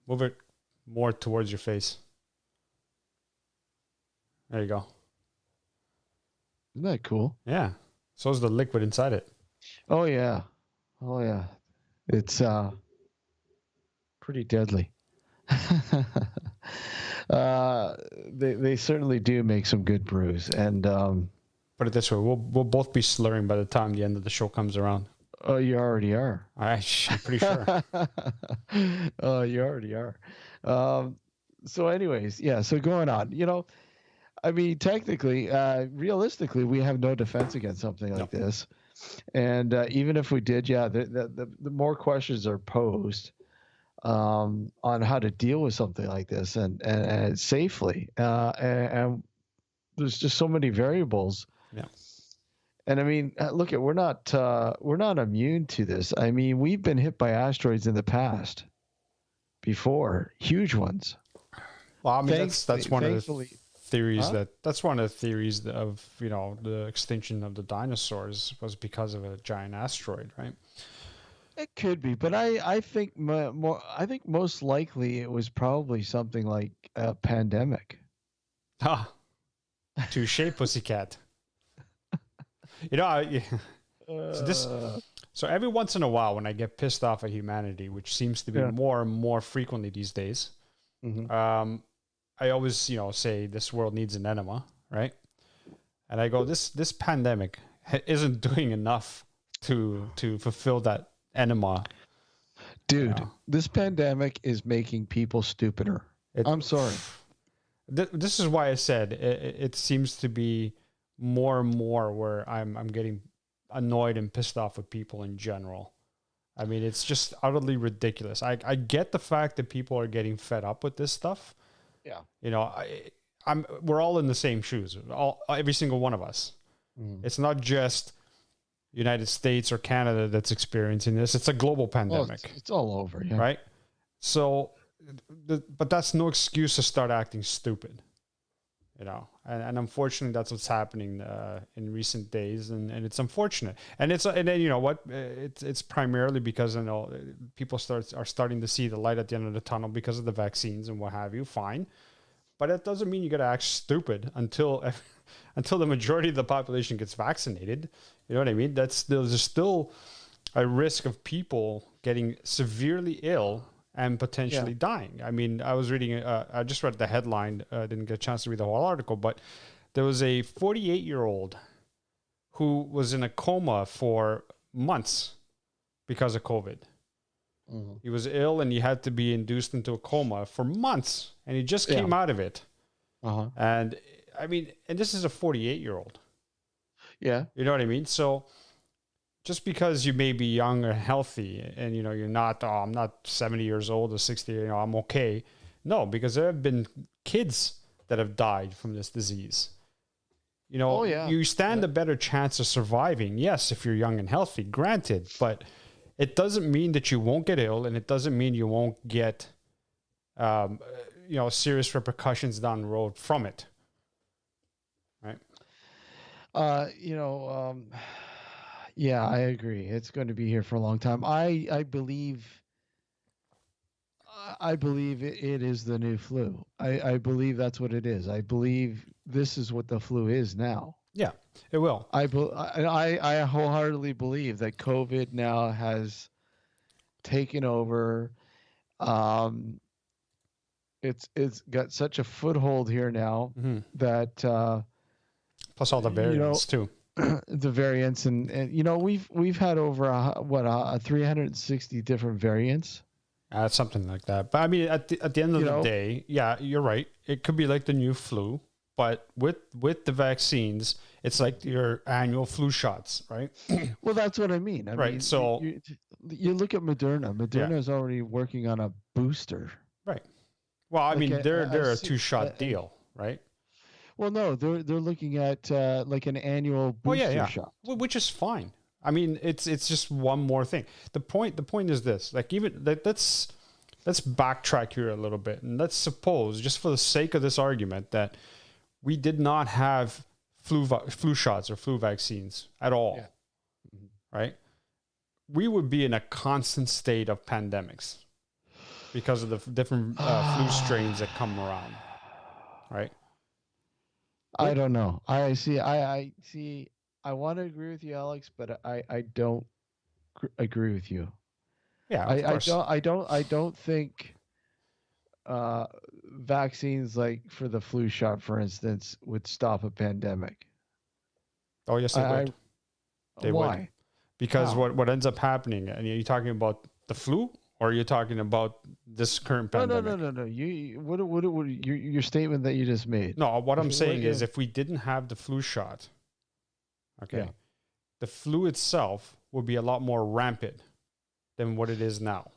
Move it more towards your face. There you go. Isn't that cool? Yeah. So is the liquid inside it. Oh yeah. It's pretty deadly. They certainly do make some good brews, and but Put it this way: we'll both be slurring by the time the end of the show comes around. Oh, you already are. I'm pretty sure. Oh, you already are. So, anyways, yeah. So going on, I mean, technically, realistically, we have no defense against something like this. And even if we did, yeah, the more questions are posed on how to deal with something like this and safely. And there's just so many variables. Yeah. And I mean, look, we're not immune to this. I mean, we've been hit by asteroids in the past before, huge ones. Well, I mean, that's one of the theories that's one of the theories of, the extinction of the dinosaurs was because of a giant asteroid, right? It could be, but I think I think most likely it was probably something like a pandemic. Touche, pussycat. So every once in a while, when I get pissed off at humanity, which seems to be more and more frequently these days, I always, say this world needs an enema, right? And I go, this pandemic isn't doing enough to fulfill that enema. Dude, this pandemic is making people stupider. I'm sorry. This is why I said it seems to be more and more where I'm getting annoyed and pissed off with people in general. I mean, it's just utterly ridiculous. I get the fact that people are getting fed up with this stuff. Yeah. We're all in the same shoes. Every single one of us. It's not just United States or Canada that's experiencing this. It's a global pandemic. It's all over, yeah. Right? So, but that's no excuse to start acting stupid. And unfortunately, that's what's happening in recent days, and it's unfortunate. And then you know what? It's primarily because people are starting to see the light at the end of the tunnel because of the vaccines and what have you. Fine, but it doesn't mean you got to act stupid until the majority of the population gets vaccinated. You know what I mean? There's still a risk of people getting severely ill and potentially dying. I mean, I was reading, I just read the headline, didn't get a chance to read the whole article, but there was a 48-year-old who was in a coma for months because of COVID. Mm-hmm. He was ill and he had to be induced into a coma for months, and he just came out of it. Uh-huh. And I mean, and this is a 48-year-old. Yeah. You know what I mean? So just because you may be young or healthy and, you're not, I'm not 70 years old or 60, I'm okay. No, because there have been kids that have died from this disease. You stand a better chance of surviving. Yes, if you're young and healthy, granted, but it doesn't mean that you won't get ill, and it doesn't mean you won't get, serious repercussions down the road from it. Right? Yeah, I agree. It's going to be here for a long time. I believe it is the new flu. I believe that's what it is. I believe this is what the flu is now. Yeah, it will. I wholeheartedly believe that COVID now has taken over. It's got such a foothold here now that plus all the variants too. The variants and we've had over 360 different variants. Something like that. But I mean, at the end of the day, yeah, you're right. It could be like the new flu, but with the vaccines, it's like your annual flu shots, right? Well, that's what I mean. I mean, so you look at Moderna. Moderna is already working on a booster. Right. Well, I mean, they're a 2-shot deal, right? Well, no, they're looking at like an annual booster shot, which is fine. I mean, it's just one more thing. The point is this: like, let's backtrack here a little bit, and let's suppose, just for the sake of this argument, that we did not have flu shots or flu vaccines at all, right? We would be in a constant state of pandemics because of the different flu strains that come around, right? I don't know. I see. I want to agree with you, Alex, but I don't agree with you. Yeah, of course. I don't think vaccines like for the flu shot, for instance, would stop a pandemic. Oh, yes, they would. They why? would. Because How? what ends up happening, and are you talking about the flu, or are you talking about this current No, pandemic? no. What your statement that you just made? No, what I'm What- saying is yeah. if we didn't have the flu shot, okay, Yeah. the flu itself would be a lot more rampant than what it is now.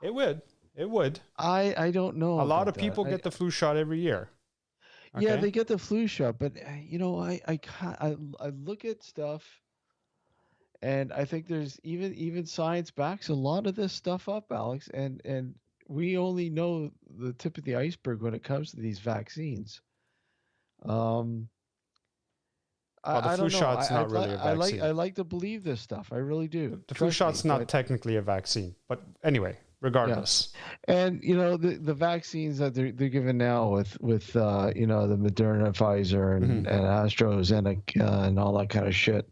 It would. It would. I don't know. A lot about of people that. get the flu shot every year. Yeah, Okay? they get the flu shot, but I look at stuff, and I think there's even science backs a lot of this stuff up, Alex, and we only know the tip of the iceberg when it comes to these vaccines. Um, Well, the I flu don't know. shot's not really a vaccine. I like to believe this stuff. I really do. The flu Trust me, shot's not but- technically a vaccine. But anyway, regardless. And the vaccines that they're giving now with the Moderna, Pfizer, and AstraZeneca and all that kind of shit.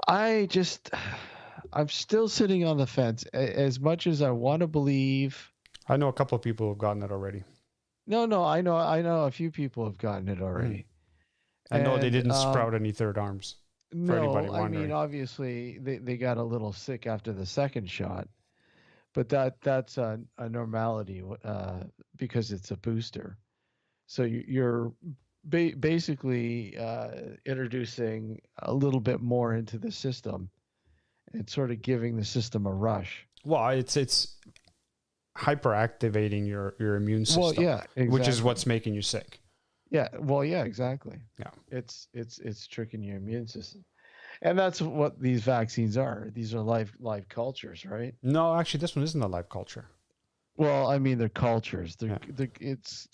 I'm still sitting on the fence. As much as I want to believe. I know a couple of people who've gotten it already. No, I know a few people have gotten it already. I know they didn't sprout any third arms. For anybody No, I wondering. mean obviously they got a little sick after the second shot. But that's a normality because it's a booster. So you're basically introducing a little bit more into the system and sort of giving the system a rush. Well, it's hyperactivating your immune system. Well, yeah, exactly. Which is what's making you sick. Yeah, well, yeah, exactly. Yeah. It's tricking your immune system. And that's what these vaccines are. These are live cultures, right? No, actually, this one isn't a live culture. Well, I mean, they're cultures. It's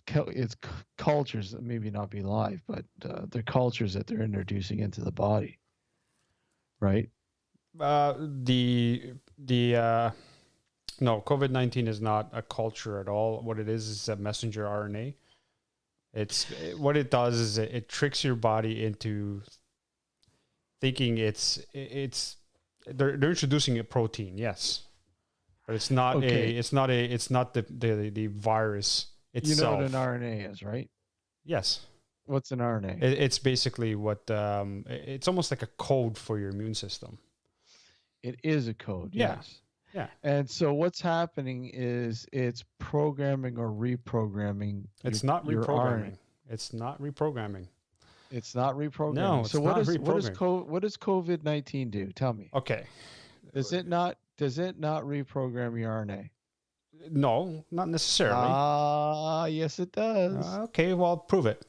cultures that maybe not be live, but they're cultures that they're introducing into the body, right? No, COVID-19 is not a culture at all. What it is a messenger RNA. What it does is it tricks your body into thinking they're introducing a protein, yes, but it's not the virus itself. You know what an RNA is, right? Yes. What's an RNA? It's basically what it's almost like a code for your immune system. It is a code. Yeah. Yes. Yeah. And so what's happening is it's programming or reprogramming. It's not reprogramming. It's not reprogramming. It's not reprogramming. No, it's so not what does COVID-19 do? Tell me. Okay. Does it not reprogram your RNA? No, not necessarily. Yes, it does. Okay, well, prove it.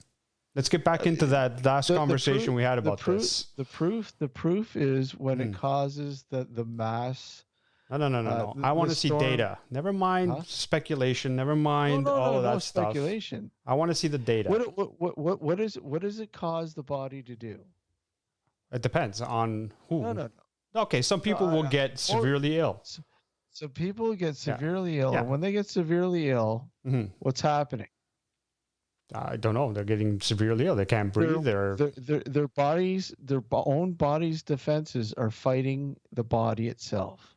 Let's get back into that last conversation we had about this. The proof is when it causes the mass. No. I want to see data. Never mind speculation. Never mind all of that stuff. Speculation. I want to see the data. What does it cause the body to do? It depends on who. No. Okay, some people will get severely ill. So people get severely ill, and when they get severely ill, what's happening? I don't know. They're getting severely ill. They can't breathe. Their own body's defenses are fighting the body itself.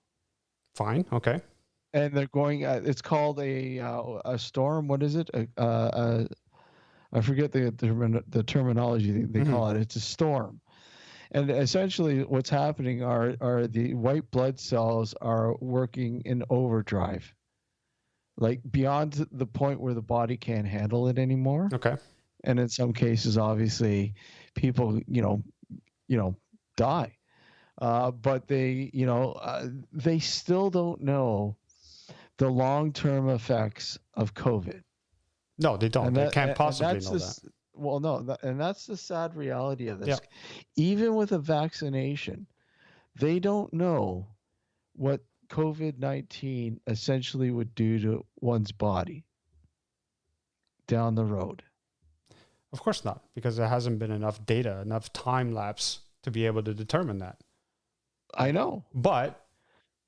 Fine. Okay. And they're going. It's called a storm. What is it? I forget the terminology they call it. It's a storm. And essentially, what's happening are the white blood cells are working in overdrive, like beyond the point where the body can't handle it anymore. Okay. And in some cases, obviously, people die. But they still don't know the long-term effects of COVID. No, they don't. They can't possibly know that. Well, no, and that's the sad reality of this. Yep. Even with a vaccination, they don't know what COVID-19 essentially would do to one's body down the road. Of course not, because there hasn't been enough data, enough time lapse to be able to determine that. I know. But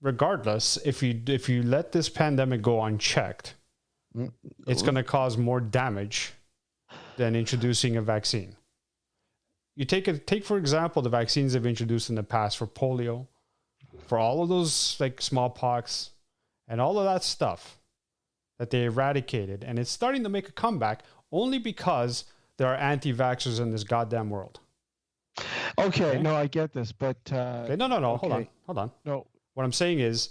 regardless, if you let this pandemic go unchecked, it's going to cause more damage than introducing a vaccine. You take for example the vaccines they've introduced in the past for polio, for all of those like smallpox and all of that stuff that they eradicated, and it's starting to make a comeback only because there are anti-vaxxers in this goddamn world. Okay, no, I get this, but okay, no. okay. Hold on. No, what I'm saying is,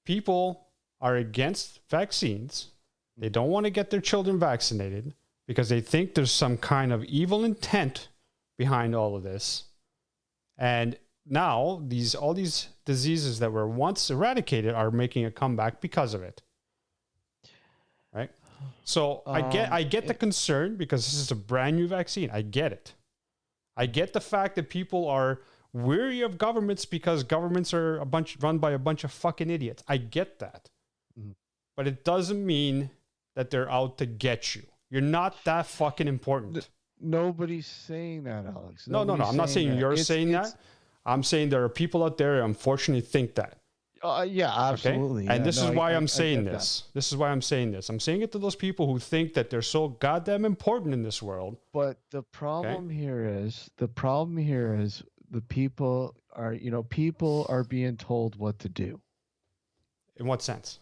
people are against vaccines. They don't want to get their children vaccinated because they think there's some kind of evil intent behind all of this. And now all these diseases that were once eradicated are making a comeback because of it. Right? So I get the concern because this is a brand new vaccine. I get it. I get the fact that people are weary of governments because governments are run by a bunch of fucking idiots. I get that. Mm-hmm. But it doesn't mean that they're out to get you. You're not that fucking important. Nobody's saying that, Alex. No. I'm not saying you're saying that. I'm saying there are people out there who unfortunately think that. Yeah, absolutely. Okay? And this is why I'm saying this. This is why I'm saying this. I'm saying it to those people who think that they're so goddamn important in this world. But the problem here is the people are being told what to do. In what sense?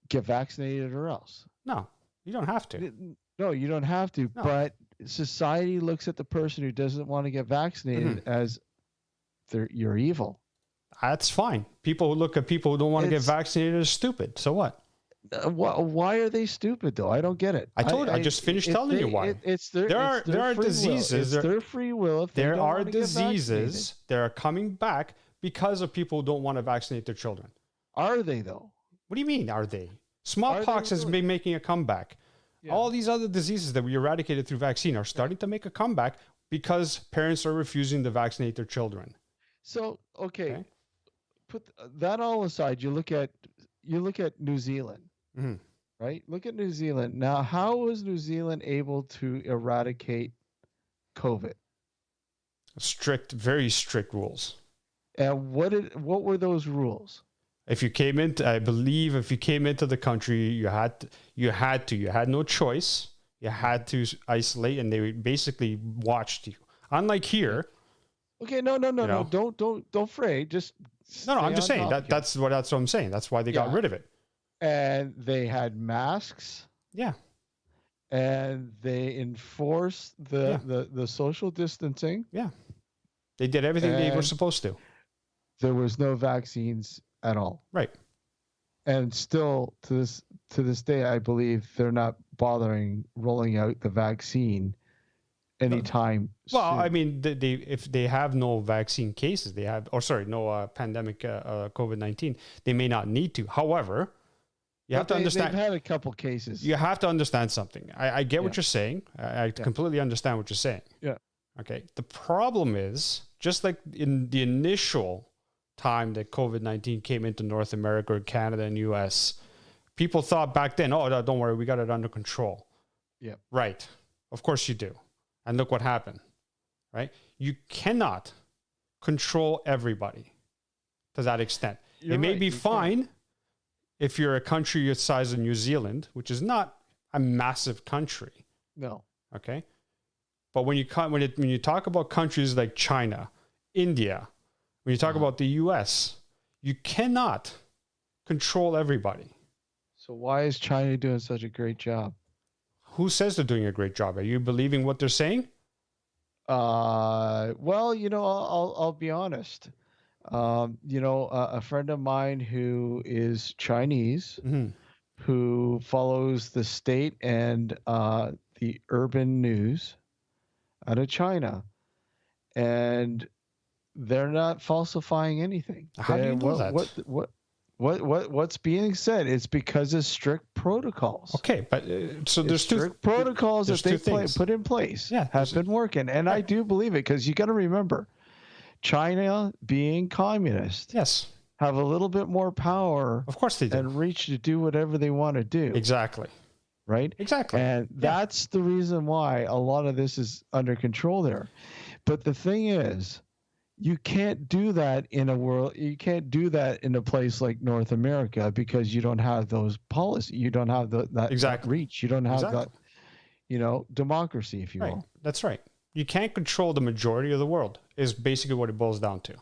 Get vaccinated or else. No, you don't have to. No, you don't have to. No. But society looks at the person who doesn't want to get vaccinated as you're evil. That's fine. People who look at people who don't want to get vaccinated are stupid. So what? Why are they stupid though? I don't get it. I just finished telling you why. There are diseases. It's their free will. If there are diseases that are coming back because of people who don't want to vaccinate their children. Are they though? What do you mean? Are they? Smallpox has been making a comeback. Yeah. All these other diseases that we eradicated through vaccine are starting to make a comeback because parents are refusing to vaccinate their children. So okay. Put that all aside. You look at New Zealand, right? Look at New Zealand. Now, how was New Zealand able to eradicate COVID? Very strict rules. And what were those rules? If you came into the country, you had no choice. You had to isolate, and they basically watched you. Unlike here. Okay, no. Don't fray. Just no. I'm just saying that's what I'm saying. That's why they got rid of it. And they had masks. Yeah. And they enforced the social distancing. Yeah. They did everything they were supposed to. There was no vaccines at all. Right. And still to this day, I believe they're not bothering rolling out the vaccine anytime soon. I mean, if they have no vaccine cases, no pandemic COVID-19, they may not need to. However, you have to understand. They've had a couple cases. You have to understand something. I get what you're saying. I completely understand what you're saying. Yeah. Okay. The problem is, just like in the initial time that COVID-19 came into North America, or Canada, and US, people thought back then, oh, don't worry, we got it under control. Yeah. Right. Of course you do. And look what happened, right? You cannot control everybody to that extent. It may be fine if you're a country the size of New Zealand, which is not a massive country. No. Okay. But when you talk about countries like China, India, when you talk about the US, you cannot control everybody. So why is China doing such a great job? Who says they're doing a great job? Are you believing what they're saying? Well, I'll be honest. A friend of mine who is Chinese, who follows the state and the urban news out of China, and they're not falsifying anything. How do you know that? What's being said? It's because of strict protocols. Okay, but so there's strict protocols that they put in place have been working, and I do believe it, because you got to remember, China being communist, have a little bit more power, of course they do, and reach to do whatever they want to do. Exactly. Right. Exactly. And that's the reason why a lot of this is under control there. But the thing is, you can't do that in a place like North America, because you don't have those policies. You don't have that reach. You don't have that, democracy, if you will. That's right. You can't control the majority of the world, is basically what it boils down to.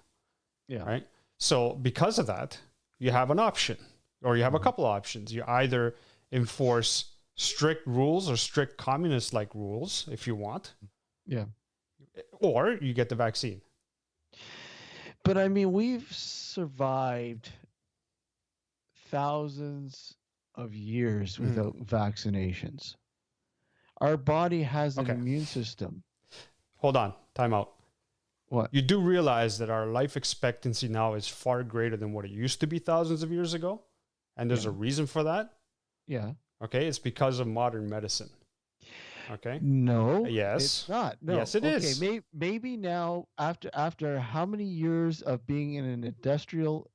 Yeah. Right. So because of that, you have an option, or you have a couple of options. You either enforce strict rules or strict communist-like rules if you want. Yeah. Or you get the vaccine. But I mean, we've survived thousands of years without vaccinations. Our body has an immune system. Hold on, time out. What? You do realize that our life expectancy now is far greater than what it used to be thousands of years ago? And there's a reason for that? Yeah. Okay, it's because of modern medicine. Okay? No. Yes. It's not. No. Yes, it is. Maybe now, after how many years of being in an industrial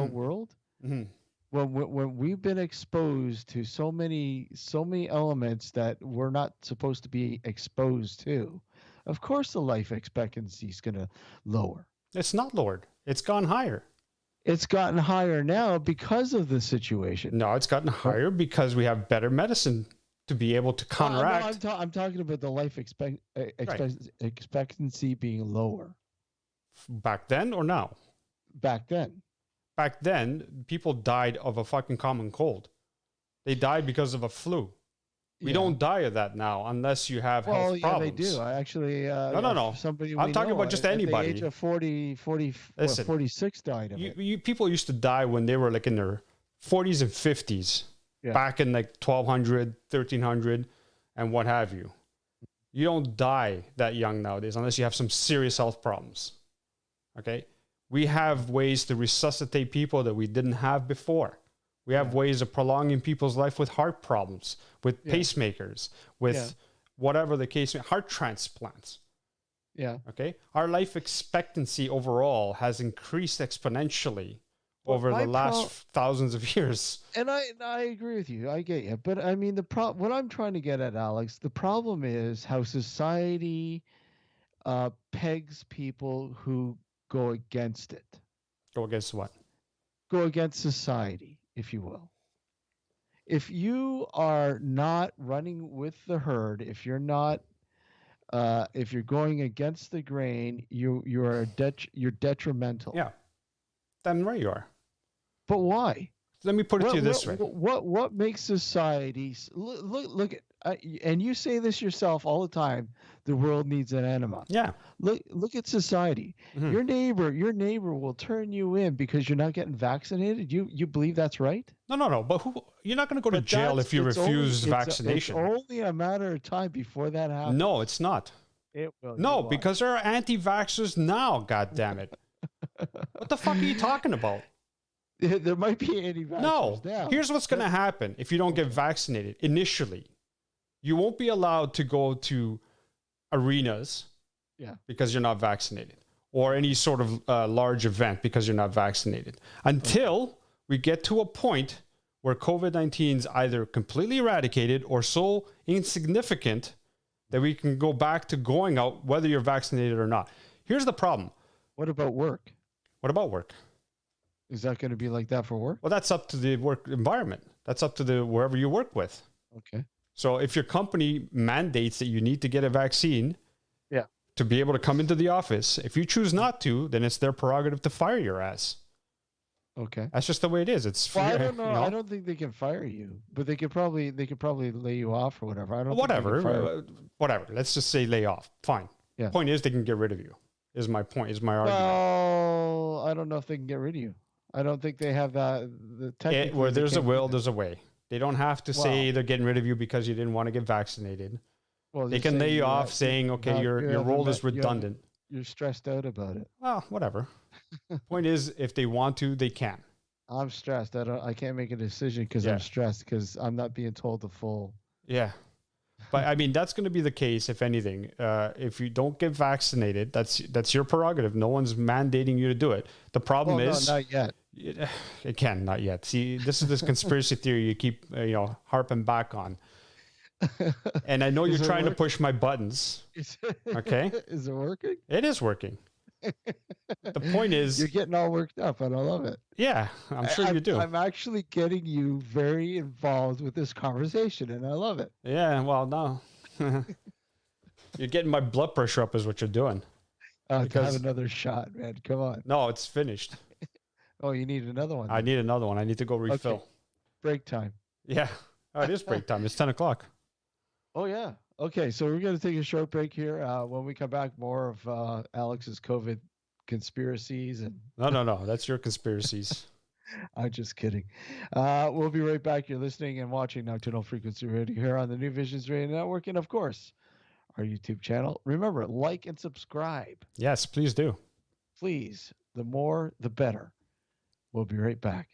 world, when we've been exposed to so many elements that we're not supposed to be exposed to, of course the life expectancy is going to lower. It's not lowered. It's gone higher. It's gotten higher now because of the situation. No, it's gotten higher because we have better medicine to be able to counteract. No, I'm talking about the life expectancy being lower. Back then or now? Back then. Back then, people died of a fucking common cold. They died because of a flu. We don't die of that now unless you have health problems. Well, yeah, they do. I actually... No. Somebody I'm talking about just anybody. At the age of 46 died of it. People used to die when they were like in their 40s and 50s. Yeah. Back in like 1200, 1300, and what have you. You don't die that young nowadays unless you have some serious health problems. Okay? We have ways to resuscitate people that we didn't have before. We have ways of prolonging people's life with heart problems, with pacemakers, with whatever the case may be, heart transplants. Yeah. Okay? Our life expectancy overall has increased exponentially over the last thousands of years. And I agree with you. I get you. But I mean, what I'm trying to get at, Alex, the problem is how society pegs people who go against it. Go against what? Go against society, if you will. If you are not running with the herd, if you're not, if you're going against the grain, you're detrimental. Yeah. Then right you are. But why? Let me put it to you this way. What makes society look at? And you say this yourself all the time. The world needs an enema. Yeah. Look at society. Mm-hmm. Your neighbor will turn you in because you're not getting vaccinated. You believe that's right? No. But you're not going to go to jail if you refuse vaccination. It's only a matter of time before that happens. No, it's not. It will. No, because there are anti-vaxxers now. God damn it! What the fuck are you talking about? There might be anti-vaxxers now. Here's what's going to happen if you don't get vaccinated initially. You won't be allowed to go to arenas because you're not vaccinated, or any sort of large event because you're not vaccinated, until we get to a point where COVID-19 is either completely eradicated or so insignificant that we can go back to going out whether you're vaccinated or not. Here's the problem. What about work? What about work? Is that going to be like that for work? Well, that's up to the work environment. That's up to wherever you work with. Okay. So if your company mandates that you need to get a vaccine to be able to come into the office, if you choose not to, then it's their prerogative to fire your ass. Okay. That's just the way it is. It's I don't know. I don't think they can fire you, but they could probably lay you off or whatever. I don't. Whatever. Let's just say lay off. Fine. Yeah. Point is they can get rid of you. Is my point. Is my argument. Well, I don't know if they can get rid of you. I don't think they have that. Where there's a will, there's a way. They don't have to say they're getting rid of you because you didn't want to get vaccinated. Well, they can lay you off saying, okay, your role is redundant. You're stressed out about it. Well, whatever. Point is, if they want to, they can. I'm stressed. I can't make a decision because I'm stressed because I'm not being told the full. Yeah. But I mean, that's going to be the case, if anything. If you don't get vaccinated, that's your prerogative. No one's mandating you to do it. The problem is... No, not yet. It can, not yet. See, this is this conspiracy theory you keep, harping back on. And I know you're trying to push my buttons. Okay? Is it working? It is working. The point is... You're getting all worked up, and I love it. Yeah, I'm sure you do. I'm actually getting you very involved with this conversation, and I love it. Yeah, well, no. You're getting my blood pressure up is what you're doing. To have another shot, man. Come on. No, it's finished. Oh, you need another one. I need another one. I need to go refill. Okay. Break time. Yeah. Oh, it is break time. It's 10 o'clock. Oh, yeah. Okay, so we're going to take a short break here. When we come back, more of Alex's COVID conspiracies. And No. That's your conspiracies. I'm just kidding. We'll be right back. You're listening and watching Nocturnal Frequency Radio here on the New Visions Radio Network. And, of course, our YouTube channel. Remember, like and subscribe. Yes, please do. Please. The more, the better. We'll be right back.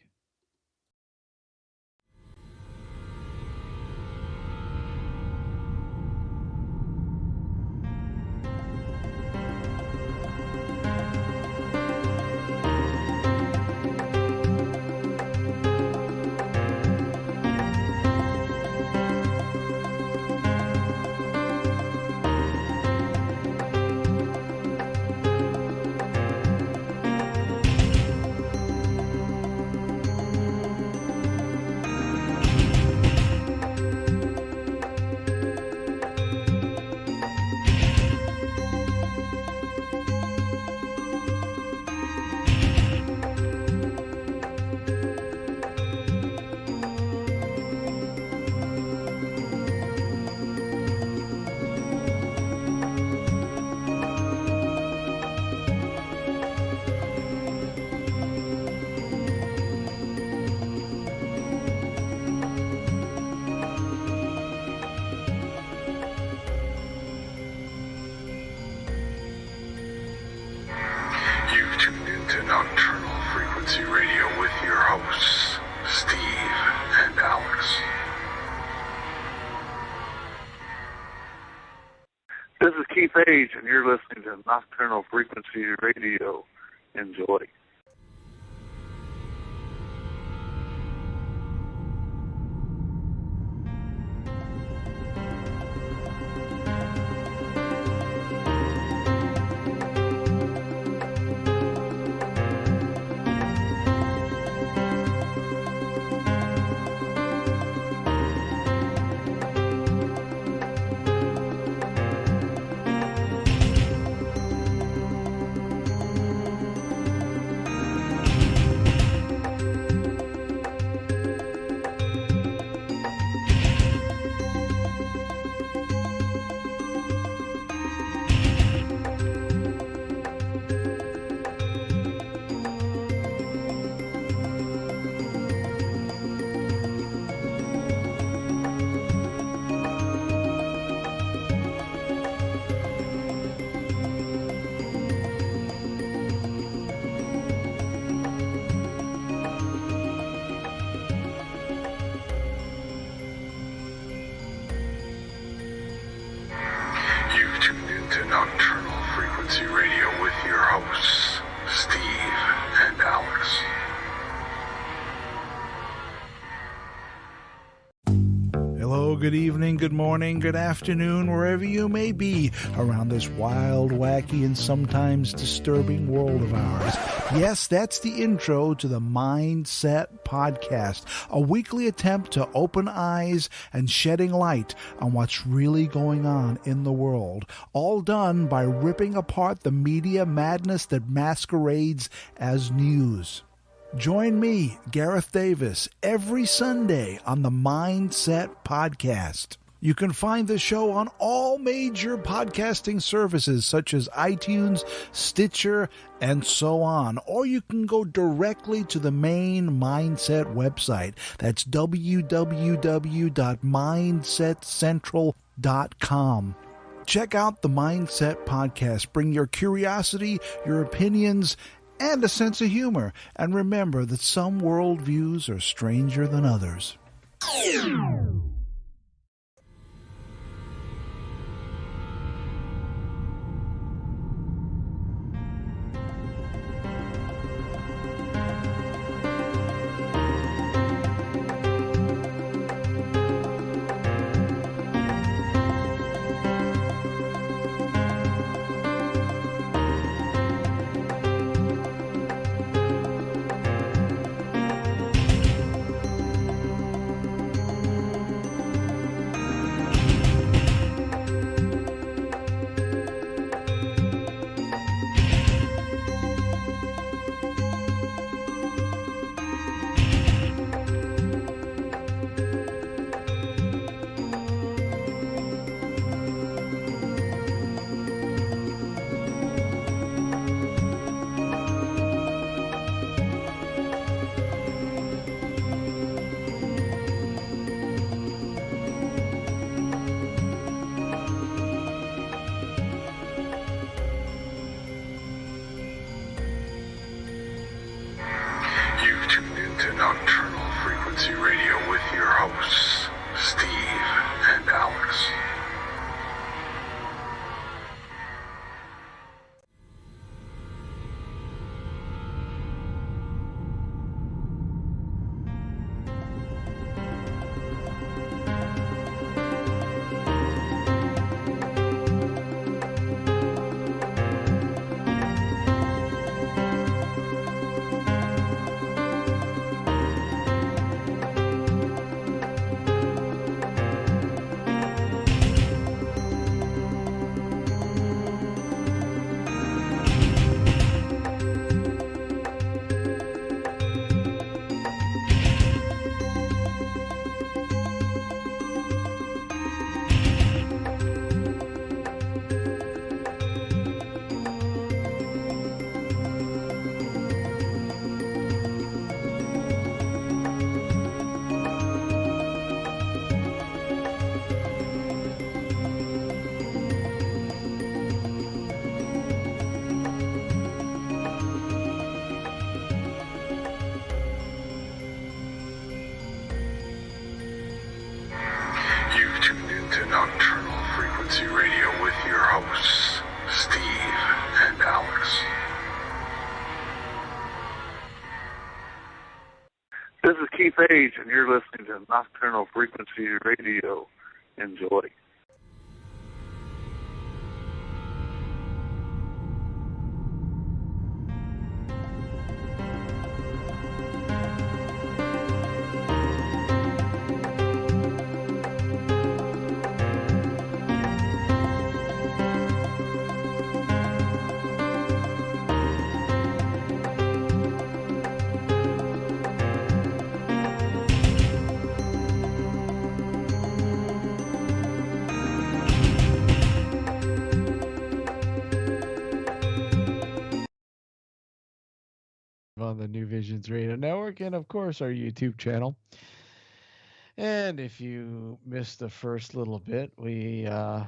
You've tuned into Nocturnal Frequency Radio with your hosts, Steve and Alex. This is Keith Age, and you're listening to Nocturnal Frequency Radio. Enjoy. You've tuned into Nocturnal Frequency Radio with your hosts, Steve and Alex. Hello, good evening, good morning, good afternoon, wherever you may be around this wild, wacky, and sometimes disturbing world of ours. Yes, that's the intro to the Mindset Podcast, a weekly attempt to open eyes and shedding light on what's really going on in the world, all done by ripping apart the media madness that masquerades as news. Join me, Gareth Davis, every Sunday on the Mindset Podcast. You can find the show on all major podcasting services such as iTunes, Stitcher, and so on. Or you can go directly to the main Mindset website. That's www.mindsetcentral.com. Check out the Mindset Podcast. Bring your curiosity, your opinions, and a sense of humor. And remember that some worldviews are stranger than others. Nocturnal Frequency Radio with your hosts, Steve and Alex. You've tuned into Nocturnal Frequency Radio with your hosts, Steve and Alex. This is Keith Page, and you're listening to Nocturnal Frequency Radio. Enjoy. On the New Visions Radio Network, and of course our YouTube channel. And if you missed the first little bit, we I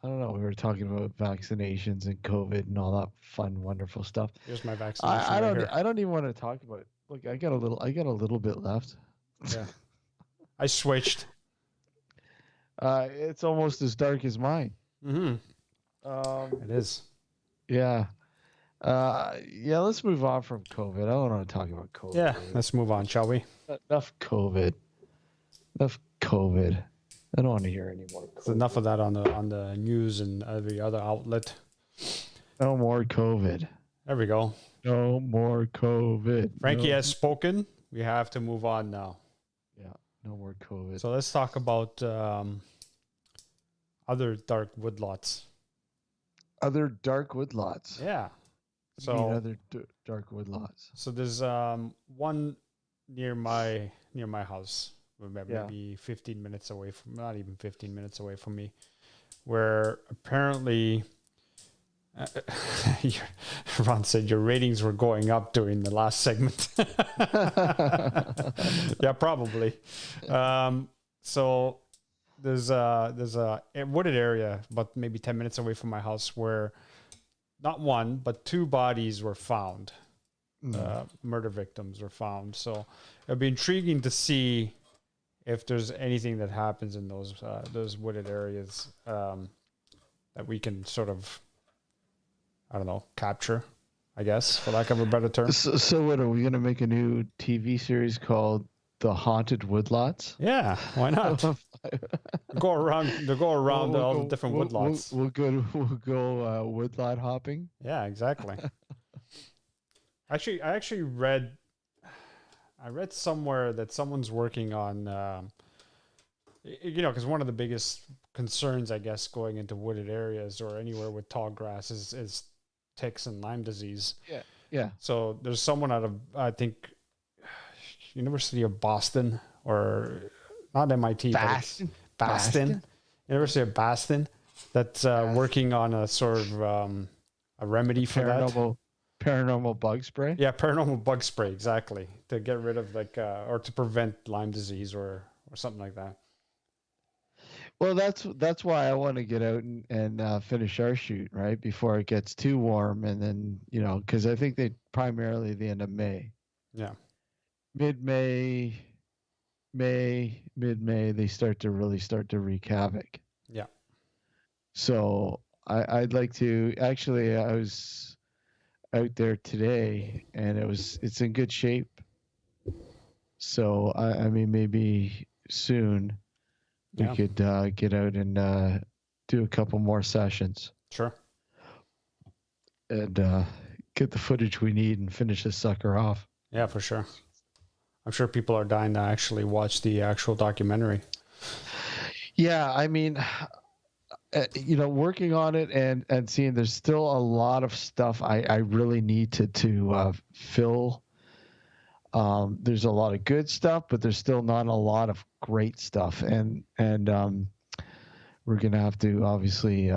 don't know, we were talking about vaccinations and COVID and all that fun, wonderful stuff. Here's my vaccination. I don't even want to talk about it. Look, I got a little bit left. Yeah. I switched. It's almost as dark as mine. Mm-hmm. It is. Yeah. Let's move on from COVID. I don't want to talk about COVID. Yeah, let's move on, shall we? Enough COVID. I don't want to hear any more COVID. There's enough of that on the news and every other outlet. No more COVID. There we go. No more COVID. Frankie has spoken. We have to move on now. Yeah, no more COVID. So let's talk about other dark woodlots. Other dark woodlots. Yeah. So other dark woodlots. So there's one near my house, maybe 15 minutes away from, not even 15 minutes away from me, where apparently Ron said your ratings were going up during the last segment. Yeah, probably. So there's a wooded area about maybe 10 minutes away from my house where not one, but two bodies were found. Murder victims were found. So it'll be intriguing to see if there's anything that happens in those wooded areas that we can sort of, I don't know, capture, I guess, for lack of a better term. So what, are we going to make a new TV series called The Haunted Woodlots? Yeah, why not? go around all the different woodlots. We'll go woodlot hopping. Yeah, exactly. I actually read somewhere that someone's working on, because one of the biggest concerns, I guess, going into wooded areas or anywhere with tall grass is ticks and Lyme disease. Yeah. So there's someone out of, I think, University of Boston, or not MIT, Boston. University of Boston, that's working on a sort of a remedy for that. Paranormal bug spray? Yeah, paranormal bug spray, exactly. To get rid of or to prevent Lyme disease or something like that. Well, that's why I want to get out and finish our shoot, right, before it gets too warm. And then, because I think they primarily the end of May. Yeah. mid-May, mid-May, they start to wreak havoc. Yeah. So I'd like to actually. I was out there today, and it's in good shape. So I mean, maybe soon we could get out and do a couple more sessions. Sure. And get the footage we need and finish this sucker off. Yeah, for sure. I'm sure people are dying to actually watch the actual documentary. Yeah, I mean, working on it and seeing there's still a lot of stuff I really need to fill. There's a lot of good stuff, but there's still not a lot of great stuff, and we're gonna have to obviously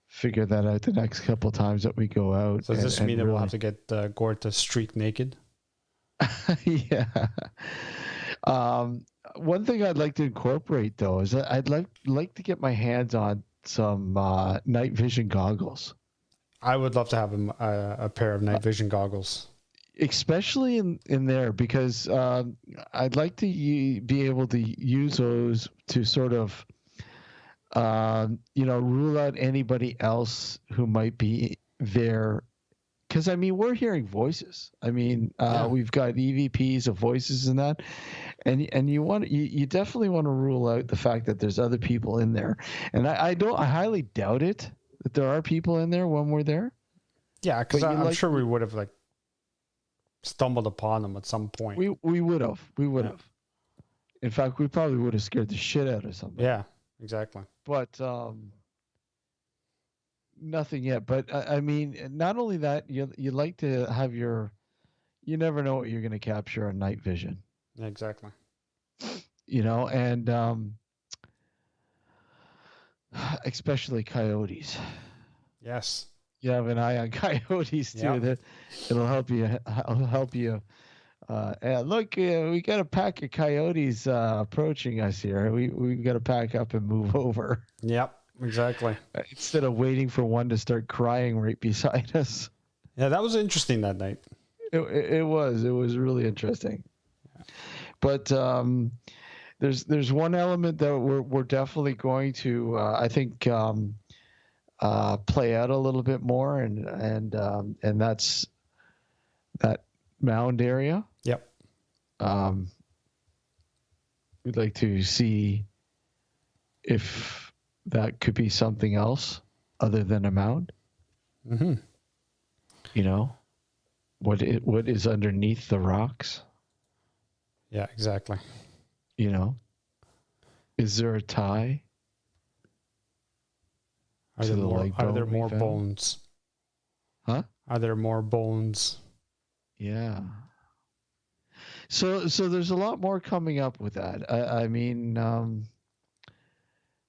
figure that out the next couple of times that we go out. So does this mean that we'll have to get Gord to streak naked? Yeah. One thing I'd like to incorporate though is that I'd like to get my hands on some night vision goggles. I would love to have a pair of night vision goggles, especially in there, because I'd like to be able to use those to sort of rule out anybody else who might be there. Because, I mean, we're hearing voices. I mean, we've got EVPs of voices and that. And you definitely want to rule out the fact that there's other people in there. And I highly doubt it that there are people in there when we're there. Yeah, because I'm sure we would have stumbled upon them at some point. We would have. In fact, we probably would have scared the shit out of somebody. Yeah, exactly. But nothing yet. But I mean, not only that, you like to have you never know what you're going to capture on night vision. Yeah, exactly. And especially coyotes. Yes. You have an eye on coyotes too. Yep. That it'll help you. Look, we got a pack of coyotes approaching us here. We've got to pack up and move over. Yep, exactly. Instead of waiting for one to start crying right beside us. Yeah, that was interesting that night. It was really interesting. Yeah. But there's one element that we're definitely going to I think play out a little bit more, and that's that mound area. Yep. We'd like to see if that could be something else other than a mound. Mm-hmm. What is underneath the rocks? Yeah, exactly. Is there a tie? Are there more bones? Huh? Are there more bones? Yeah. So there's a lot more coming up with that. I mean,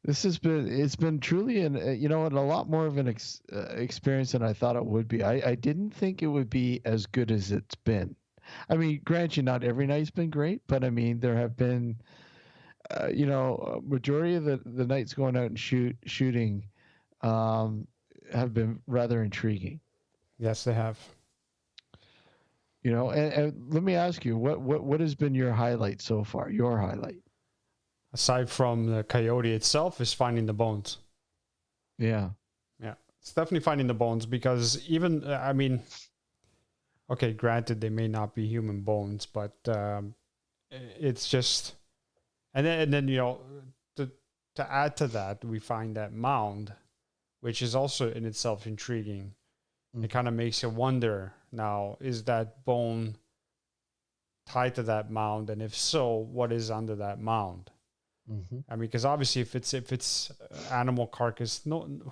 it's been truly a lot more of an experience than I thought it would be. I didn't think it would be as good as it's been. I mean, granted, not every night's been great, but I mean, there have been, majority of the nights going out and shooting have been rather intriguing. Yes, they have. And let me ask you, what has been your highlight so far? Your highlight, aside from the coyote itself, is finding the bones. Yeah, it's definitely finding the bones, because even I mean, okay, granted they may not be human bones, but it's just, and then to add to that, we find that mound, which is also in itself intriguing. It kind of makes you wonder, now, is that bone tied to that mound? And if so, what is under that mound? Mm-hmm. I mean, because obviously if it's animal carcass,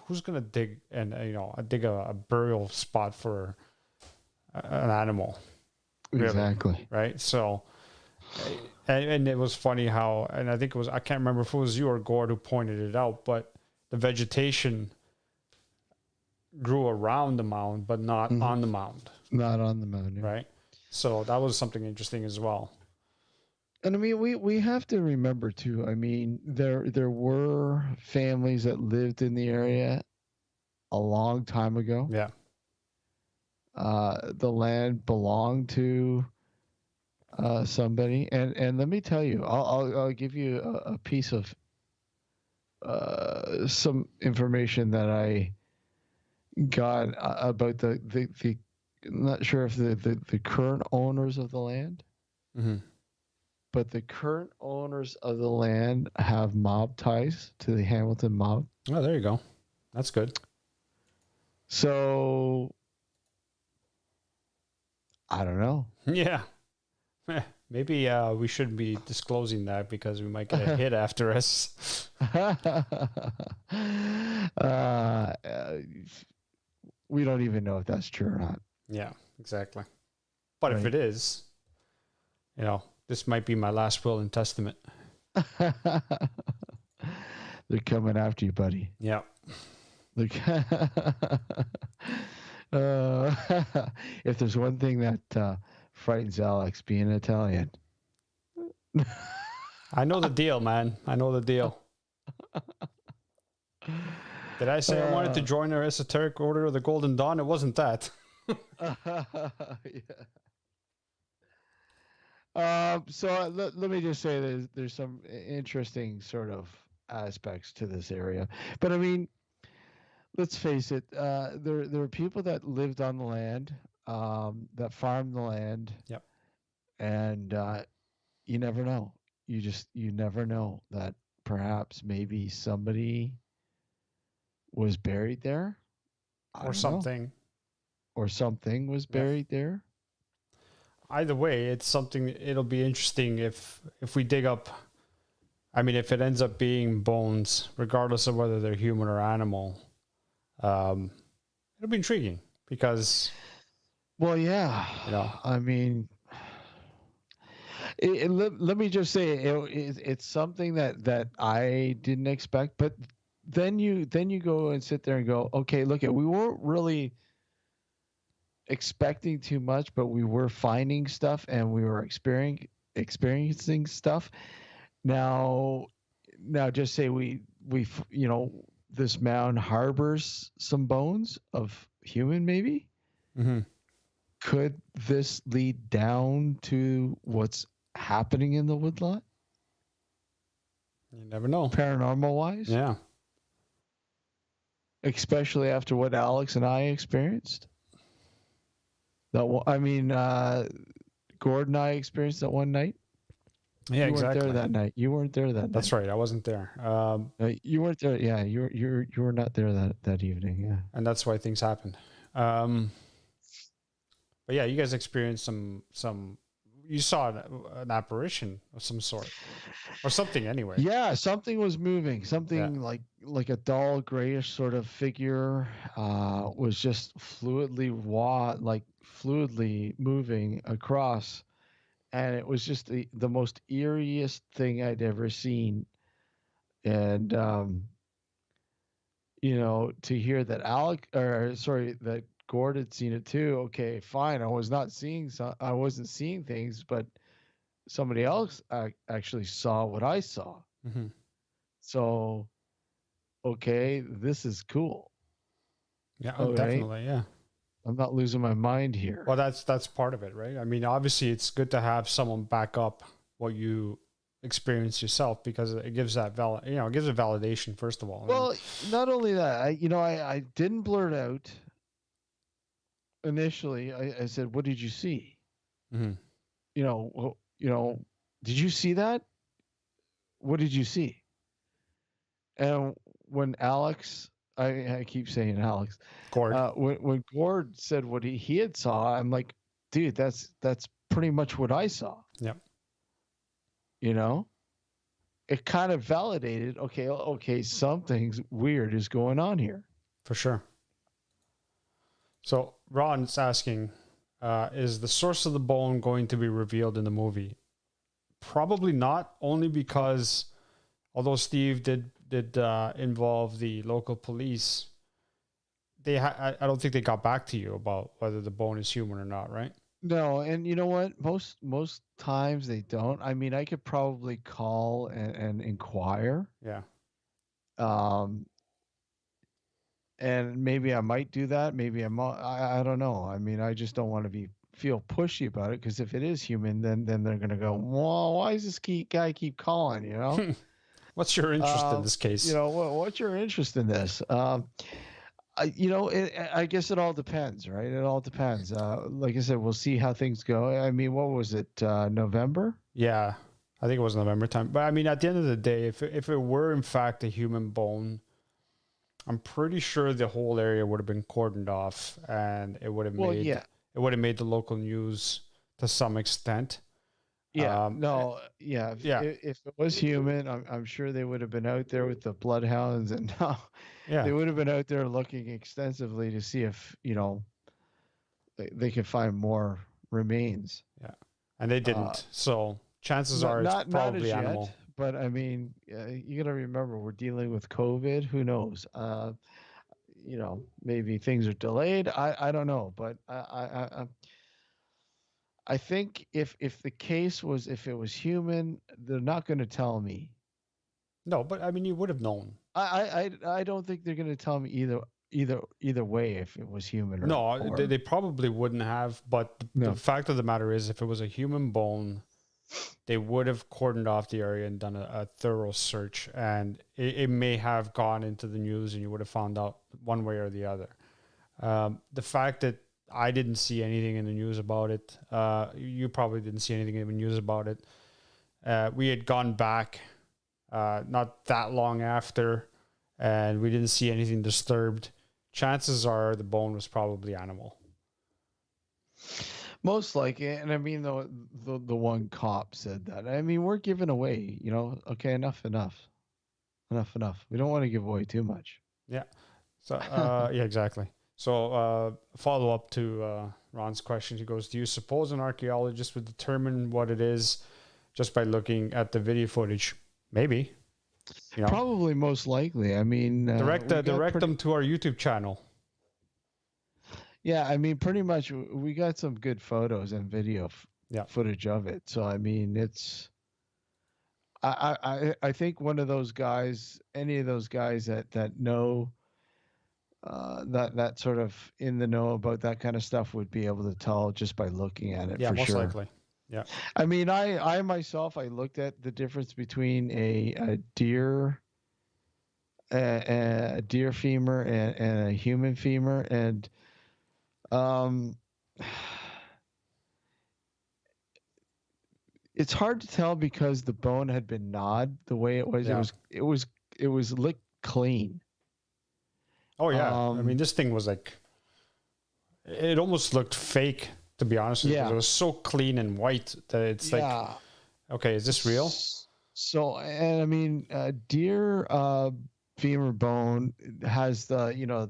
who's going to dig a burial spot for an animal? Exactly. Really, right? So, and it was funny how, and I think I can't remember if it was you or Gord who pointed it out, but the vegetation grew around the mound, but not on the mound. Not on the mound, yeah. Right? So that was something interesting as well. And I mean, we have to remember too. I mean, there were families that lived in the area a long time ago. Yeah. The land belonged to somebody, and let me tell you, I'll give you a piece of some information that I got about the I'm not sure if the current owners of the land, Mm-hmm. but the current owners of the land have mob ties to the Hamilton mob. Oh, there you go. That's good. So I don't know. Yeah. Maybe we shouldn't be disclosing that because we might get a hit after us. We don't even know if that's true or not. Yeah, exactly. But Right. if it is, this might be my last will and testament. They're coming after you, buddy. Yeah. If there's one thing that frightens Alex, being Italian. I know the deal, man. I know the deal. Did I say I wanted to join their esoteric order of the Golden Dawn? It wasn't that. So let me just say there's some interesting sort of aspects to this area. But I mean, let's face it, there are people that lived on the land, that farmed the land. Yep. And you never know. You never know that perhaps maybe somebody was buried there. Or something. Or something was buried there. Either way, it's something. It'll be interesting if we dig up. I mean, if it ends up being bones, regardless of whether they're human or animal, it'll be intriguing because. Well, yeah. I mean, let me just say it's something that I didn't expect, but then you go and sit there and go, okay, look, we weren't really expecting too much, but we were finding stuff and we were experiencing stuff. Now just say we this mound harbors some bones of human, maybe. Mm-hmm. Could this lead down to what's happening in the woodlot? You never know. Paranormal wise? Yeah. Especially after what Alex and I experienced. Gord and I experienced that one night. Yeah, you exactly. weren't there that night. You weren't there that night. That's right. I wasn't there. You weren't there. Yeah, you were not there that evening. Yeah. And that's why things happened. But yeah, you guys experienced some. You saw an apparition of some sort, or something anyway. Yeah, something was moving. Something like a dull grayish sort of figure was just fluidly moving across, and it was just the most eeriest thing I'd ever seen. And to hear that that Gord had seen it too. Okay, fine. I wasn't seeing things, but somebody else actually saw what I saw. Mm-hmm. So, okay, this is cool. Yeah, definitely. Yeah. I'm not losing my mind here. Well, that's part of it, right? I mean, obviously, it's good to have someone back up what you experience yourself because it gives that it gives a validation first of all. Well, not only that, I didn't blurt out. Initially, I said, "What did you see?" Mm-hmm. Did you see that? What did you see? And when Alex, I keep saying Alex, Gord. When Gord said what he had saw, I'm like, dude, that's pretty much what I saw. Yep. It kind of validated. Okay, something's weird is going on here. For sure. So Ron's asking, is the source of the bone going to be revealed in the movie? Probably not, only because although Steve did involve the local police, I don't think they got back to you about whether the bone is human or not, right? No, and you know what? Most times they don't. I mean, I could probably call and inquire. Yeah. and maybe I might do that. Maybe I don't know. I mean, I just don't want to feel pushy about it, because if it is human, then they're gonna go, well, why does this guy keep calling? You know. What's your interest in this case? You know, what's your interest in this? I guess it all depends, right? It all depends. Like I said, we'll see how things go. I mean, what was it? November? Yeah, I think it was November time. But I mean, at the end of the day, if it were in fact a human bone, I'm pretty sure the whole area would have been cordoned off, and it would have made the local news to some extent. Yeah, If it was human, I'm sure they would have been out there with the bloodhounds, and they would have been out there looking extensively to see if they could find more remains. Yeah, and they didn't. So chances are it's probably not animal. Yet, but I mean, you got to remember, we're dealing with COVID. Who knows? Maybe things are delayed. I don't know, but I think if the case was, if it was human, they're not going to tell me. No, but I mean, you would have known. I don't think they're going to tell me either way if it was human or no. They probably wouldn't have. But the fact of the matter is, if it was a human bone, they would have cordoned off the area and done a thorough search, and it may have gone into the news, and you would have found out one way or the other. The fact that I didn't see anything in the news about it, you probably didn't see anything in the news about it. We had gone back not that long after, and we didn't see anything disturbed. Chances are the bone was probably animal. Most likely, and I mean, the one cop said that. I mean, we're giving away, okay, enough. We don't want to give away too much. Yeah. So, yeah, exactly. So, follow up to Ron's question. He goes, do you suppose an archaeologist would determine what it is just by looking at the video footage? Maybe. Probably, most likely. I mean, direct them to our YouTube channel. Yeah, I mean, pretty much we got some good photos and video footage of it. So, I mean, it's, I think one of those guys, any of those guys that know, that sort of in the know about that kind of stuff would be able to tell just by looking at it. Yeah, for most sure. likely. Yeah. I mean, I myself, I looked at the difference between a deer, a deer femur and a human femur, and it's hard to tell because the bone had been gnawed the way it was. Yeah. It was licked clean. Oh yeah. I mean, this thing was like, it almost looked fake, to be honest with you. It was so clean and white that it's like, okay, is this real? So, and I mean, deer femur bone has the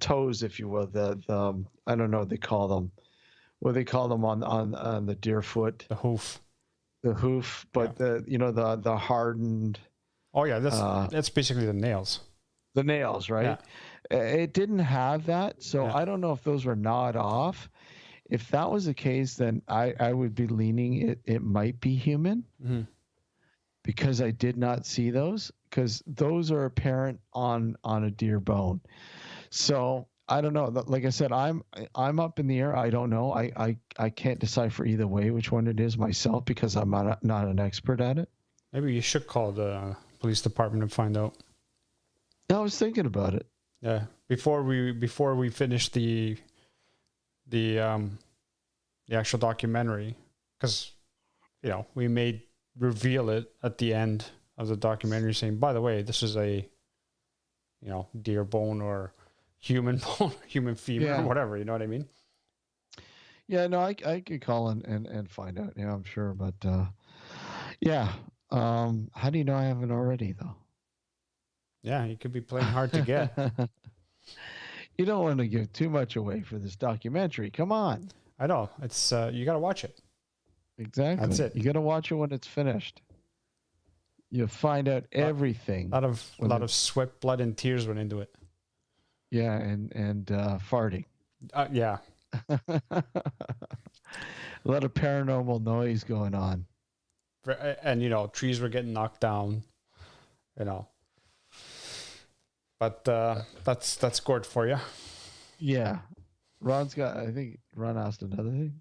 toes, if you will, the I don't know what they call them. What they call them on the deer foot? The hoof. The hoof, but the hardened. Oh yeah, that's basically the nails. The nails, right? Yeah. It didn't have that, so I don't know if those were gnawed off. If that was the case, then I would be leaning it might be human, because I did not see those, because those are apparent on a deer bone. So I don't know. Like I said, I'm up in the air. I don't know. I can't decipher either way which one it is myself, because I'm not an expert at it. Maybe you should call the police department and find out. I was thinking about it. Yeah, before we finish the actual documentary, because we may reveal it at the end of the documentary, saying, by the way, this is a deer bone or human bone, human femur, or whatever. You know what I mean? Yeah, no, I could call and find out. Yeah, I'm sure, but how do you know I haven't already, though? Yeah, you could be playing hard to get. You don't want to give too much away for this documentary. Come on. I know. It's you got to watch it. Exactly. That's it. You got to watch it when it's finished. You'll find out everything. A lot of sweat, blood, and tears went into it. Yeah, and farting. Yeah. A lot of paranormal noise going on. And trees were getting knocked down. But that's good for you. Yeah. I think Ron asked another thing.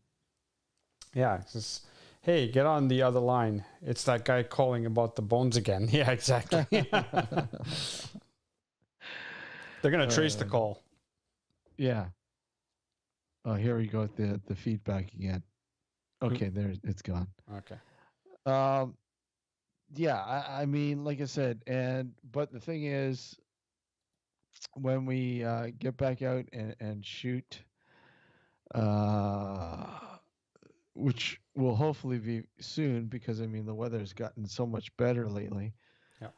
Yeah, it's just, hey, get on the other line. It's that guy calling about the bones again. Yeah, exactly. They're going to trace the call. Yeah. Oh, here we go with the feedback again. Okay, there it's gone. Okay. Yeah, I mean, like I said, but the thing is, when we get back out and shoot, which will hopefully be soon, because I mean the weather's gotten so much better lately. Yeah.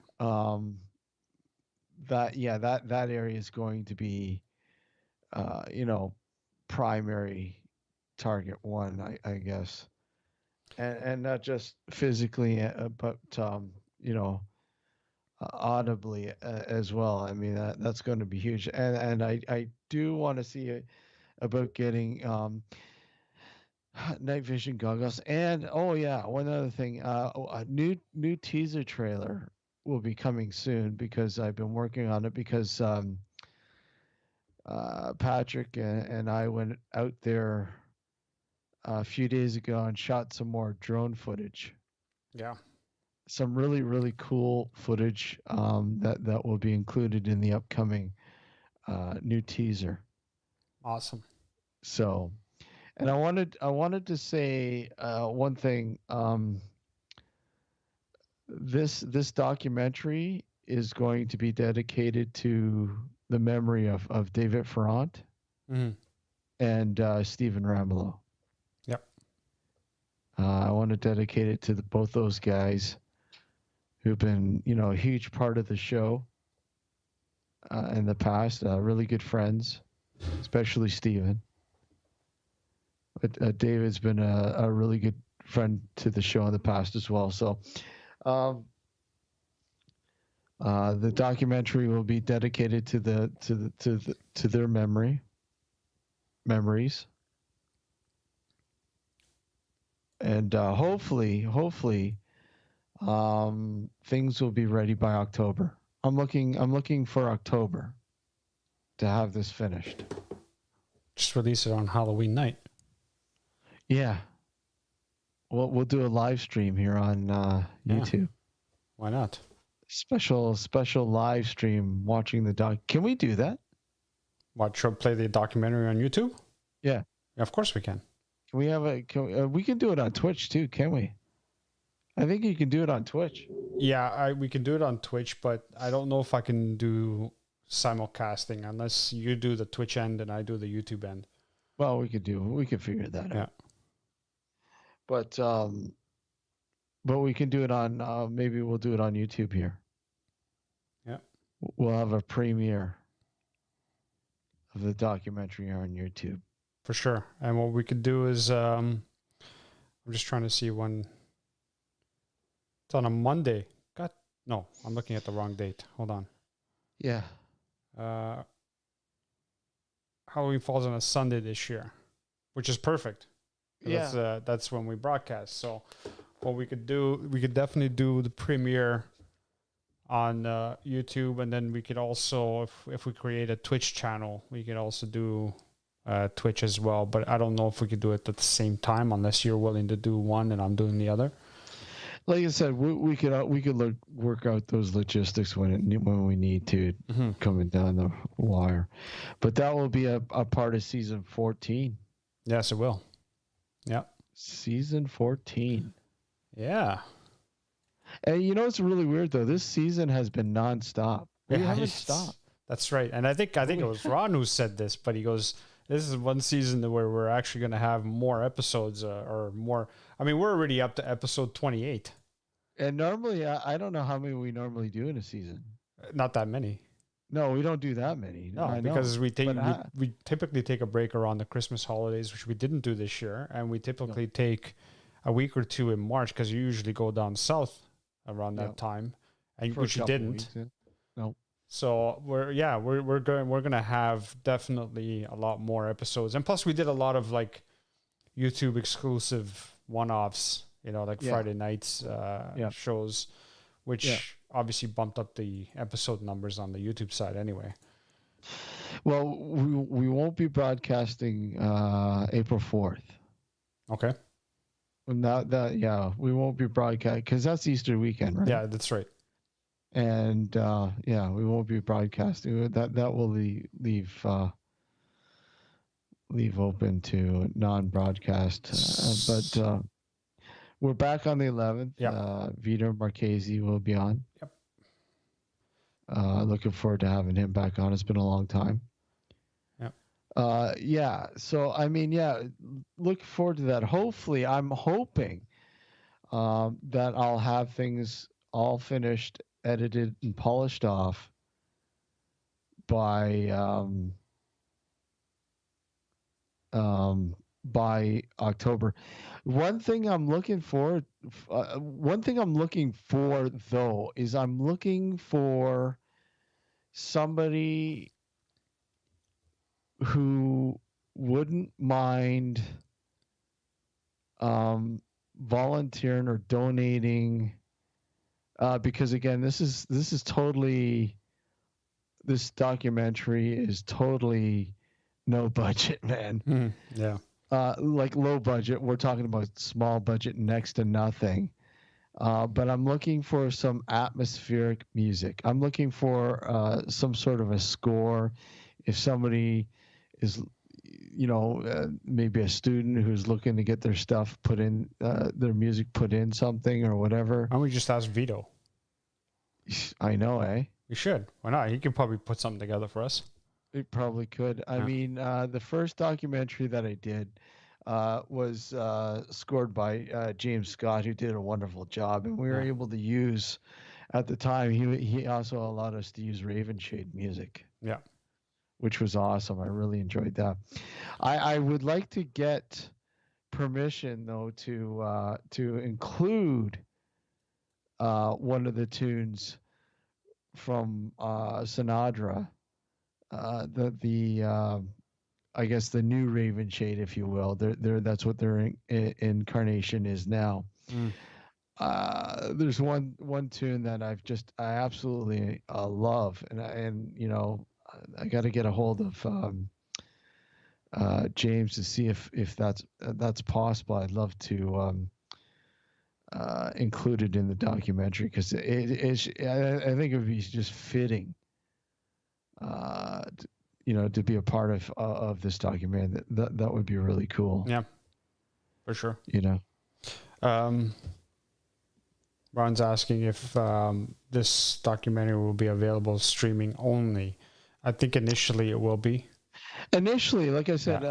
That area is going to be, primary target one, I guess, and not just physically, but audibly as well. I mean that's going to be huge, and I do want to see about getting night vision goggles. And oh yeah, one other thing, a new teaser trailer will be coming soon, because I've been working on it, because Patrick and I went out there a few days ago and shot some more drone footage. Yeah. Some really, really cool footage that will be included in the upcoming new teaser. Awesome. So, and I wanted to say one thing. This documentary is going to be dedicated to the memory of David Ferrand and Stephen Ramelow. Yep. I want to dedicate it to both those guys who've been, a huge part of the show in the past. Really good friends, especially Stephen. But David's been a really good friend to the show in the past as well. So, the documentary will be dedicated to their memories, and hopefully, things will be ready by October. I'm looking for October to have this finished. Just release it on Halloween night. Yeah. We'll do a live stream here on YouTube. Why not? Special live stream watching the doc. Can we do that? What, play the documentary on YouTube? Yeah. Yeah, of course we can. Can we have we can do it on Twitch too, can we? I think you can do it on Twitch. Yeah, we can do it on Twitch, but I don't know if I can do simulcasting unless you do the Twitch end and I do the YouTube end. Well, we could figure that out. But we can do it on, maybe we'll do it on YouTube here. Yeah. We'll have a premiere of the documentary on YouTube. For sure. And what we could do is, I'm just trying to see when. It's on a Monday. No, I'm looking at the wrong date. Hold on. Yeah. Halloween falls on a Sunday this year, which is perfect. Yeah. That's when we broadcast. So what we could do, we could definitely do the premiere on YouTube, and then we could also, if we create a Twitch channel, we could also do Twitch as well. But I don't know if we could do it at the same time unless you're willing to do one and I'm doing the other. Like I said, we could work out those logistics when we need to, coming down the wire. But that will be a part of season 14. Yes, it will. Yeah. Season 14. Yeah. And it's really weird though. This season has been nonstop. We haven't stopped. That's right. And I think it was Ron who said this, but he goes, this is one season where we're actually going to have more episodes or more. I mean, we're already up to episode 28. And normally, I don't know how many we normally do in a season. Not that many. No, we don't do that many. No, because we typically take a break around the Christmas holidays, which we didn't do this year. And we typically take a week or two in March because you usually go down south around that time, and which you didn't. Weeks, yeah. No. So we're going to have definitely a lot more episodes, and plus we did a lot of like YouTube exclusive one-offs, like Friday nights shows, which obviously bumped up the episode numbers on the YouTube side anyway. Well, we won't be broadcasting April 4th. Okay. Yeah, we won't be broadcasting because that's Easter weekend, right? Yeah, that's right. And yeah, we won't be broadcasting. That will leave open to non-broadcast. But we're back on the 11th. Yep. Vito Marchese will be on. Yep. Looking forward to having him back on. It's been a long time. Yep. Yeah. So I mean, yeah, look forward to that. Hopefully, I'm hoping that I'll have things all finished, edited, and polished off by October. One thing I'm looking for though is I'm looking for somebody who wouldn't mind volunteering or donating, because again, this documentary is totally no budget, man. Yeah. Like low budget. We're talking about small budget, next to nothing. But I'm looking for some atmospheric music. I'm looking for some sort of a score. If somebody is, maybe a student who's looking to get their stuff put in, their music put in something or whatever. Why don't we just ask Vito? I know, eh? We should. Why not? He could probably put something together for us. It probably could. I mean, the first documentary that I did was scored by James Scott, who did a wonderful job, and we were able to use, at the time, he also allowed us to use Raven Shade music. Yeah. Which was awesome. I really enjoyed that. I would like to get permission though to include one of the tunes from Sinatra. I guess the new Raven Shade, if you will. That's what their incarnation is now. There's one tune that I absolutely love, and I got to get a hold of James to see if that's possible. I'd love to include it in the documentary because I think it would be just fitting, to be a part of this documentary. That would be really cool. Yeah, for sure. Ron's asking if this documentary will be available streaming only. I think initially it will be. Initially, like I said,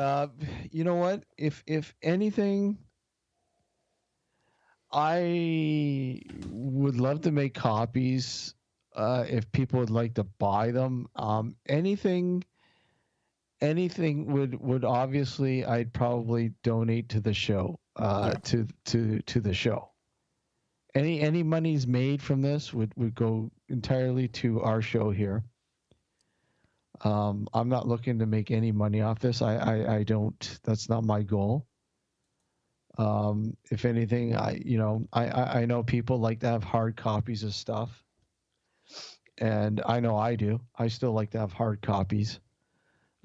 you know what? If anything, I would love to make copies. If people would like to buy them, anything would obviously I'd probably donate to the show. To the show. Any monies made from this would go entirely to our show here. I'm not looking to make any money off this. I don't. That's not my goal. If anything, I know people like to have hard copies of stuff, and I know I do. I still like to have hard copies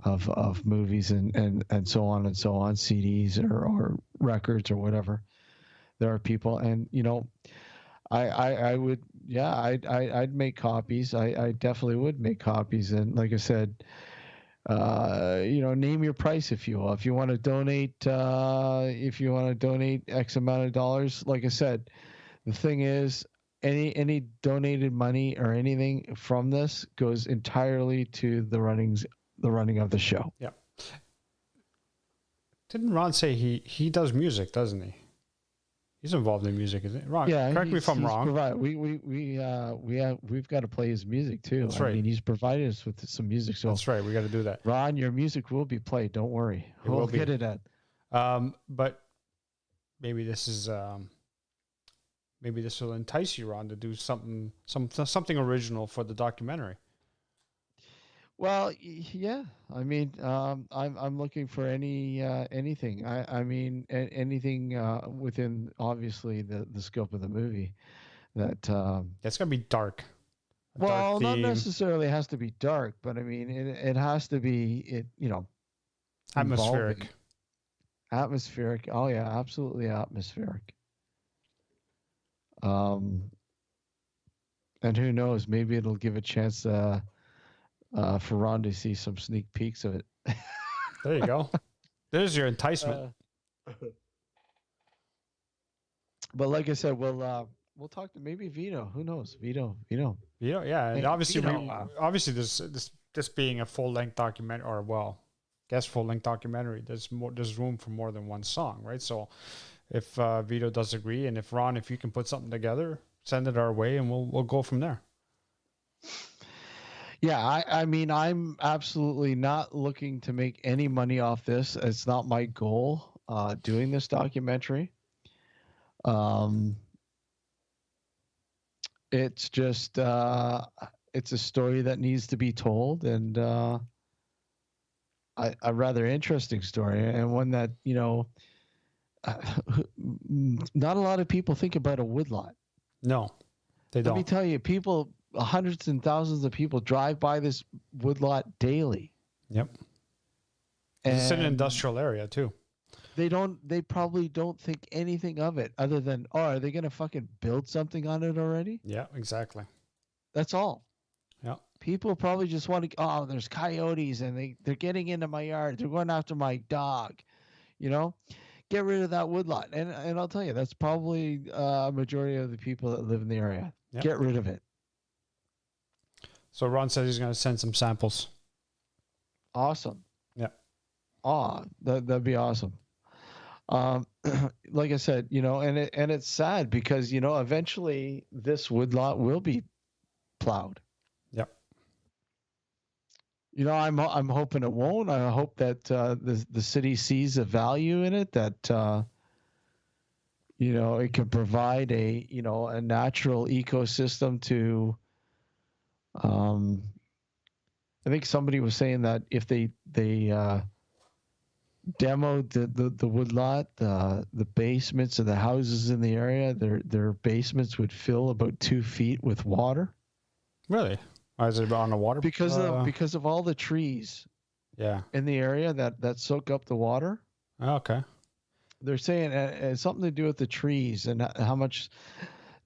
of movies and so on and so on, CDs or records or whatever. There are people, and I would, I'd make copies. I definitely would make copies. And like I said, name your price if you will. If you want to donate, X amount of dollars, like I said, the thing is, any donated money or anything from this goes entirely to the running of the show. Yeah. Didn't Ron say he does music, doesn't he? He's involved in music, isn't he? Ron, yeah, correct me if I'm wrong. We've got to play his music too. That's right. I mean, he's provided us with some music. So that's right. We got to do that. Ron, your music will be played. Don't worry. We'll get it at. But maybe this is maybe this will entice you, Ron, to do something original for the documentary. Well, yeah. I mean, I'm looking for anything. I mean, anything within obviously the scope of the movie. that. It's gonna be dark. Well, not theme. necessarily has to be dark, but I mean, it has to be Atmospheric. involving. Atmospheric. Oh yeah, absolutely atmospheric. And who knows? Maybe it'll give a chance for Ron to see some sneak peeks of it. There you go. There's your enticement. But like I said, we'll talk to maybe Vito. Who knows? Vito. Yeah. And Hey, obviously, Vito, obviously, this being a full length documentary, or full length documentary. There's room for more than one song, right? So, if Vito does agree, and if Ron, if you can put something together, send it our way, and we'll go from there. Yeah, I mean, I'm absolutely not looking to make any money off this. It's not my goal doing this documentary. It's just it's a story that needs to be told, and a rather interesting story, and one that not a lot of people think about a woodlot. No, they don't. Let me tell you, hundreds and thousands of people drive by this woodlot daily. Yep. And it's an industrial area too. They probably don't think anything of it other than, are they going to fucking build something on it already? Yeah, exactly. That's all. Yeah. People probably just want to, there's coyotes and they're getting into my yard. They're going after my dog. Get rid of that woodlot. And I'll tell you, that's probably a majority of the people that live in the area. Yep. Get rid of it. So Ron says he's going to send some samples. Awesome. Yeah. That'd be awesome. Like I said, and it's sad because, eventually this woodlot will be plowed. Yep. I'm hoping it won't. I hope that the city sees a value in it, that it can provide a natural ecosystem to. I think somebody was saying that if they demoed the woodlot, the basements of the houses in the area, their basements would fill about 2 feet with water. Really? Why is it on the water? Because of all the trees. Yeah. In the area that soak up the water. Okay. They're saying it's something to do with the trees and how much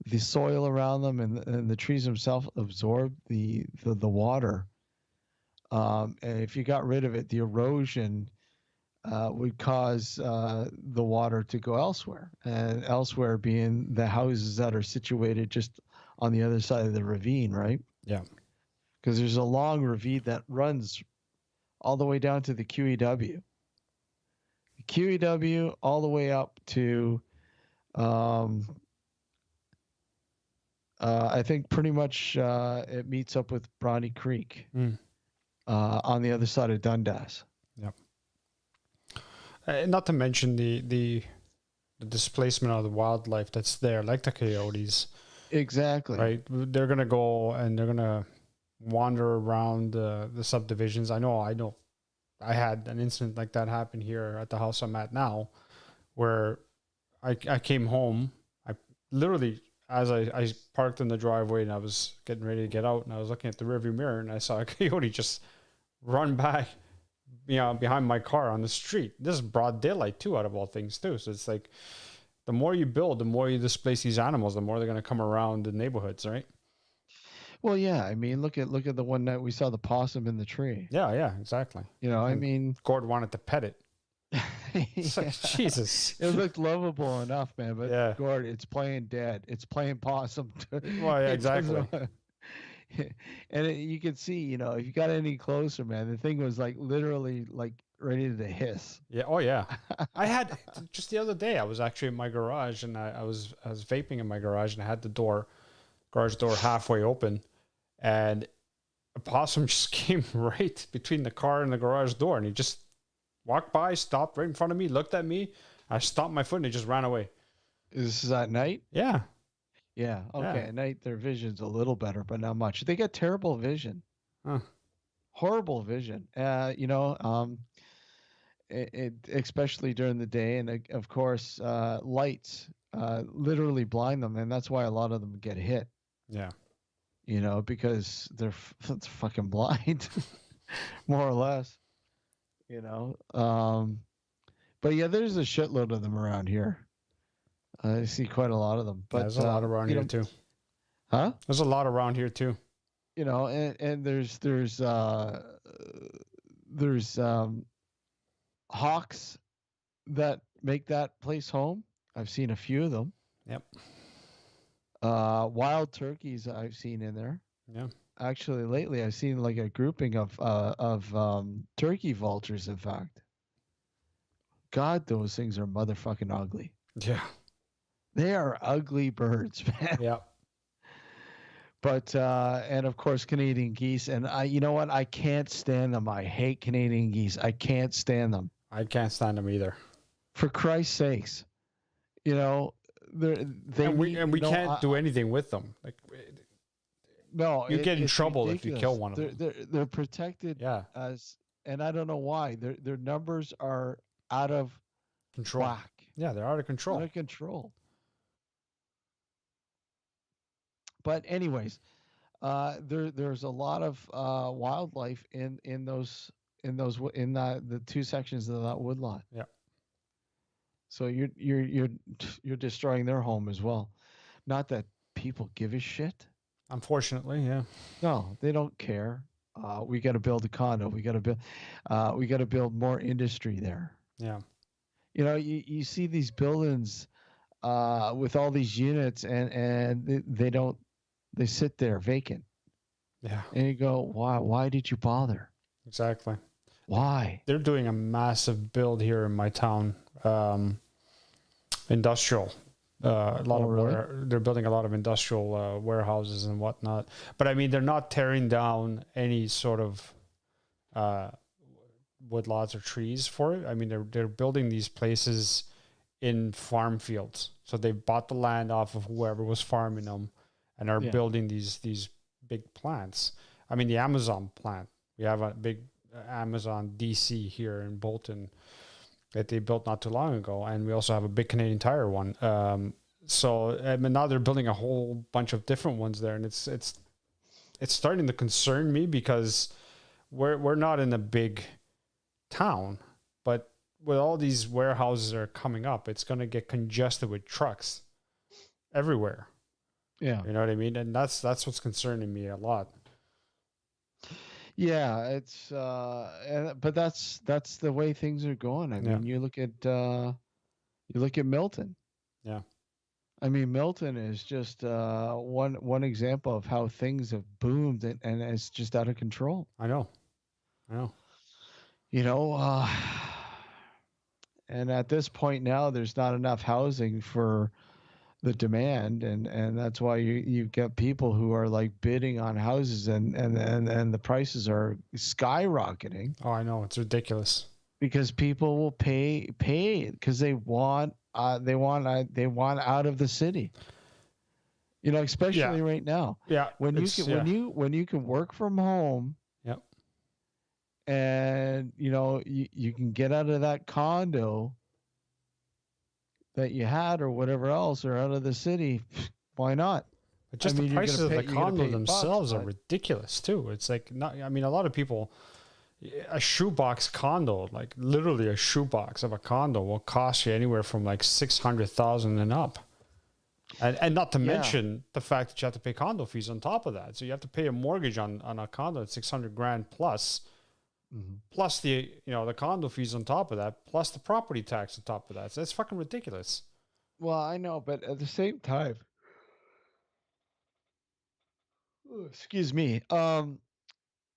the soil around them and the trees themselves absorb the water. And if you got rid of it, the erosion would cause the water to go elsewhere, and elsewhere being the houses that are situated just on the other side of the ravine, right? Yeah. Because there's a long ravine that runs all the way down to the QEW. The QEW all the way up to, I think pretty much it meets up with Bronte Creek on the other side of Dundas. Yep. Not to mention the displacement of the wildlife that's there, like the coyotes. Exactly. Right. They're gonna go and they're gonna wander around the subdivisions. I know. I had an incident like that happen here at the house I'm at now, where I came home. I literally, as I parked in the driveway and I was getting ready to get out, and I was looking at the rearview mirror and I saw a coyote just run by, behind my car on the street. This is broad daylight too, out of all things too. So it's like, the more you build, the more you displace these animals, the more they're going to come around the neighborhoods, right? Well, yeah. I mean, look at the one night we saw the possum in the tree. Yeah, exactly. I mean, Gord wanted to pet it. It's yeah. like, Jesus. It looked lovable enough, man. But yeah. Gord, it's playing dead. It's playing possum. Well, yeah, exactly. And you can see, if you got any closer, man, the thing was like literally like ready to hiss. Yeah. Oh, yeah. I had just the other day, I was actually in my garage and I was vaping in my garage and I had the garage door halfway open, and a possum just came right between the car and the garage door, and he just walked by, stopped right in front of me, looked at me. I stopped my foot and he just ran away. This is at night? Yeah. Yeah. Okay. Yeah. At night, their vision's a little better, but not much. They got terrible vision. Huh. Horrible vision. It especially during the day, and of course, lights literally blind them, and that's why a lot of them get hit. Yeah. Because they're fucking blind, more or less. But yeah, there's a shitload of them around here. I see quite a lot of them. But there's a lot around here too. Huh? There's a lot around here too. And there's hawks that make that place home. I've seen a few of them. Yep. Wild turkeys I've seen in there. Yeah. Actually, lately I've seen like a grouping of turkey vultures. In fact, God, those things are motherfucking ugly. Yeah. They are ugly birds, man. Yeah. But and of course Canadian geese, and you know what? I can't stand them. I hate Canadian geese. I can't stand them. I can't stand them either. For Christ's sakes, we can't do anything with them. Like, no, you get in trouble ridiculous. if you kill one of them. They're protected. Yeah. And I don't know why their numbers are out of control. Whack. Yeah, they're out of control. Out of control. But anyways, there's a lot of wildlife in the two sections of that woodlot. Yeah. So you're destroying their home as well. Not that people give a shit. Unfortunately, yeah. No, they don't care. We got to build a condo. We got to build more industry there. Yeah. You see these buildings with all these units, and they sit there vacant. Yeah. And you go, why did you bother? Exactly. Why? They're doing a massive build here in my town. Industrial. They're building a lot of industrial warehouses and whatnot. But I mean, they're not tearing down any sort of woodlots or trees for it. I mean, they're building these places in farm fields. So they bought the land off of whoever was farming them, and are building these big plants. I mean, the Amazon plant. We have a big Amazon DC here in Bolton that they built not too long ago, and we also have a big Canadian Tire one. So I mean, now they're building a whole bunch of different ones there, and it's starting to concern me because we're not in a big town, but with all these warehouses that are coming up, it's going to get congested with trucks everywhere. Yeah, you know what I mean, and that's what's concerning me a lot. Yeah, it's but that's the way things are going. I mean, you look at Milton. Yeah. I mean, Milton is just one example of how things have boomed and it's just out of control. I know. And at this point now, there's not enough housing for the demand, and that's why you get people who are like bidding on houses, and the prices are skyrocketing. Oh, I know, it's ridiculous. Because people will pay because they want out of the city. Especially right now. Yeah. When you can work from home. Yep. And you can get out of that condo that you had or whatever else, or out of the city. Why not? But just the prices of the condo themselves are ridiculous too. It's like a lot of people, a shoebox condo, like literally a shoebox of a condo, will cost you anywhere from like $600,000 and up. And not to mention the fact that you have to pay condo fees on top of that. So you have to pay a mortgage on a condo at $600,000 plus. Mm-hmm. Plus the condo fees on top of that, plus the property tax on top of that. So it's fucking ridiculous. Well, I know, but at the same time, excuse me,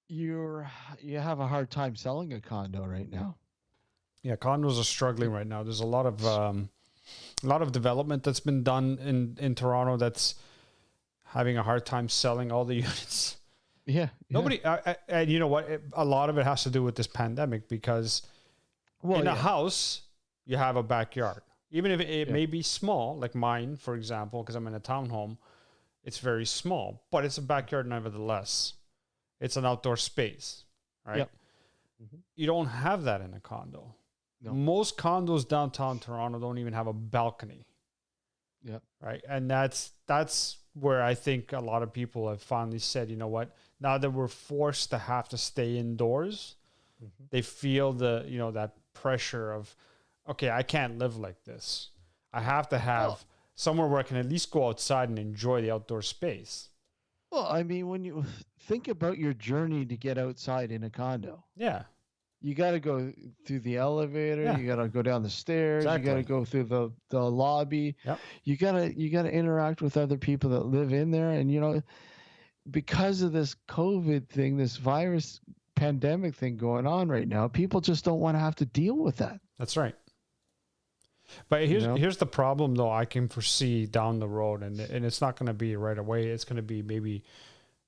you have a hard time selling a condo right now. Yeah, condos are struggling right now. There's a lot of development that's been done in Toronto that's having a hard time selling all the units. Yeah. Nobody, and you know what? A lot of it has to do with this pandemic because in a house, you have a backyard. Even if it may be small, like mine, for example, because I'm in a townhome, it's very small, but it's a backyard nevertheless. It's an outdoor space, right? Yep. Mm-hmm. You don't have that in a condo. No. Most condos downtown Toronto don't even have a balcony. Yeah. Right. And that's where I think a lot of people have finally said, you know what, now that we're forced to have to stay indoors, they feel that pressure of, okay, I can't live like this. I have to have somewhere where I can at least go outside and enjoy the outdoor space. Well, I mean, when you think about your journey to get outside in a condo, Yeah. you got to go through the elevator. Yeah. You got to go down the stairs. You got to go through the lobby. Yep. You gotta interact with other people that live in there. And because of this COVID thing, this virus pandemic thing going on right now, people just don't want to have to deal with that. That's right. But here's the problem, though. I can foresee down the road, and it's not going to be right away. It's going to be maybe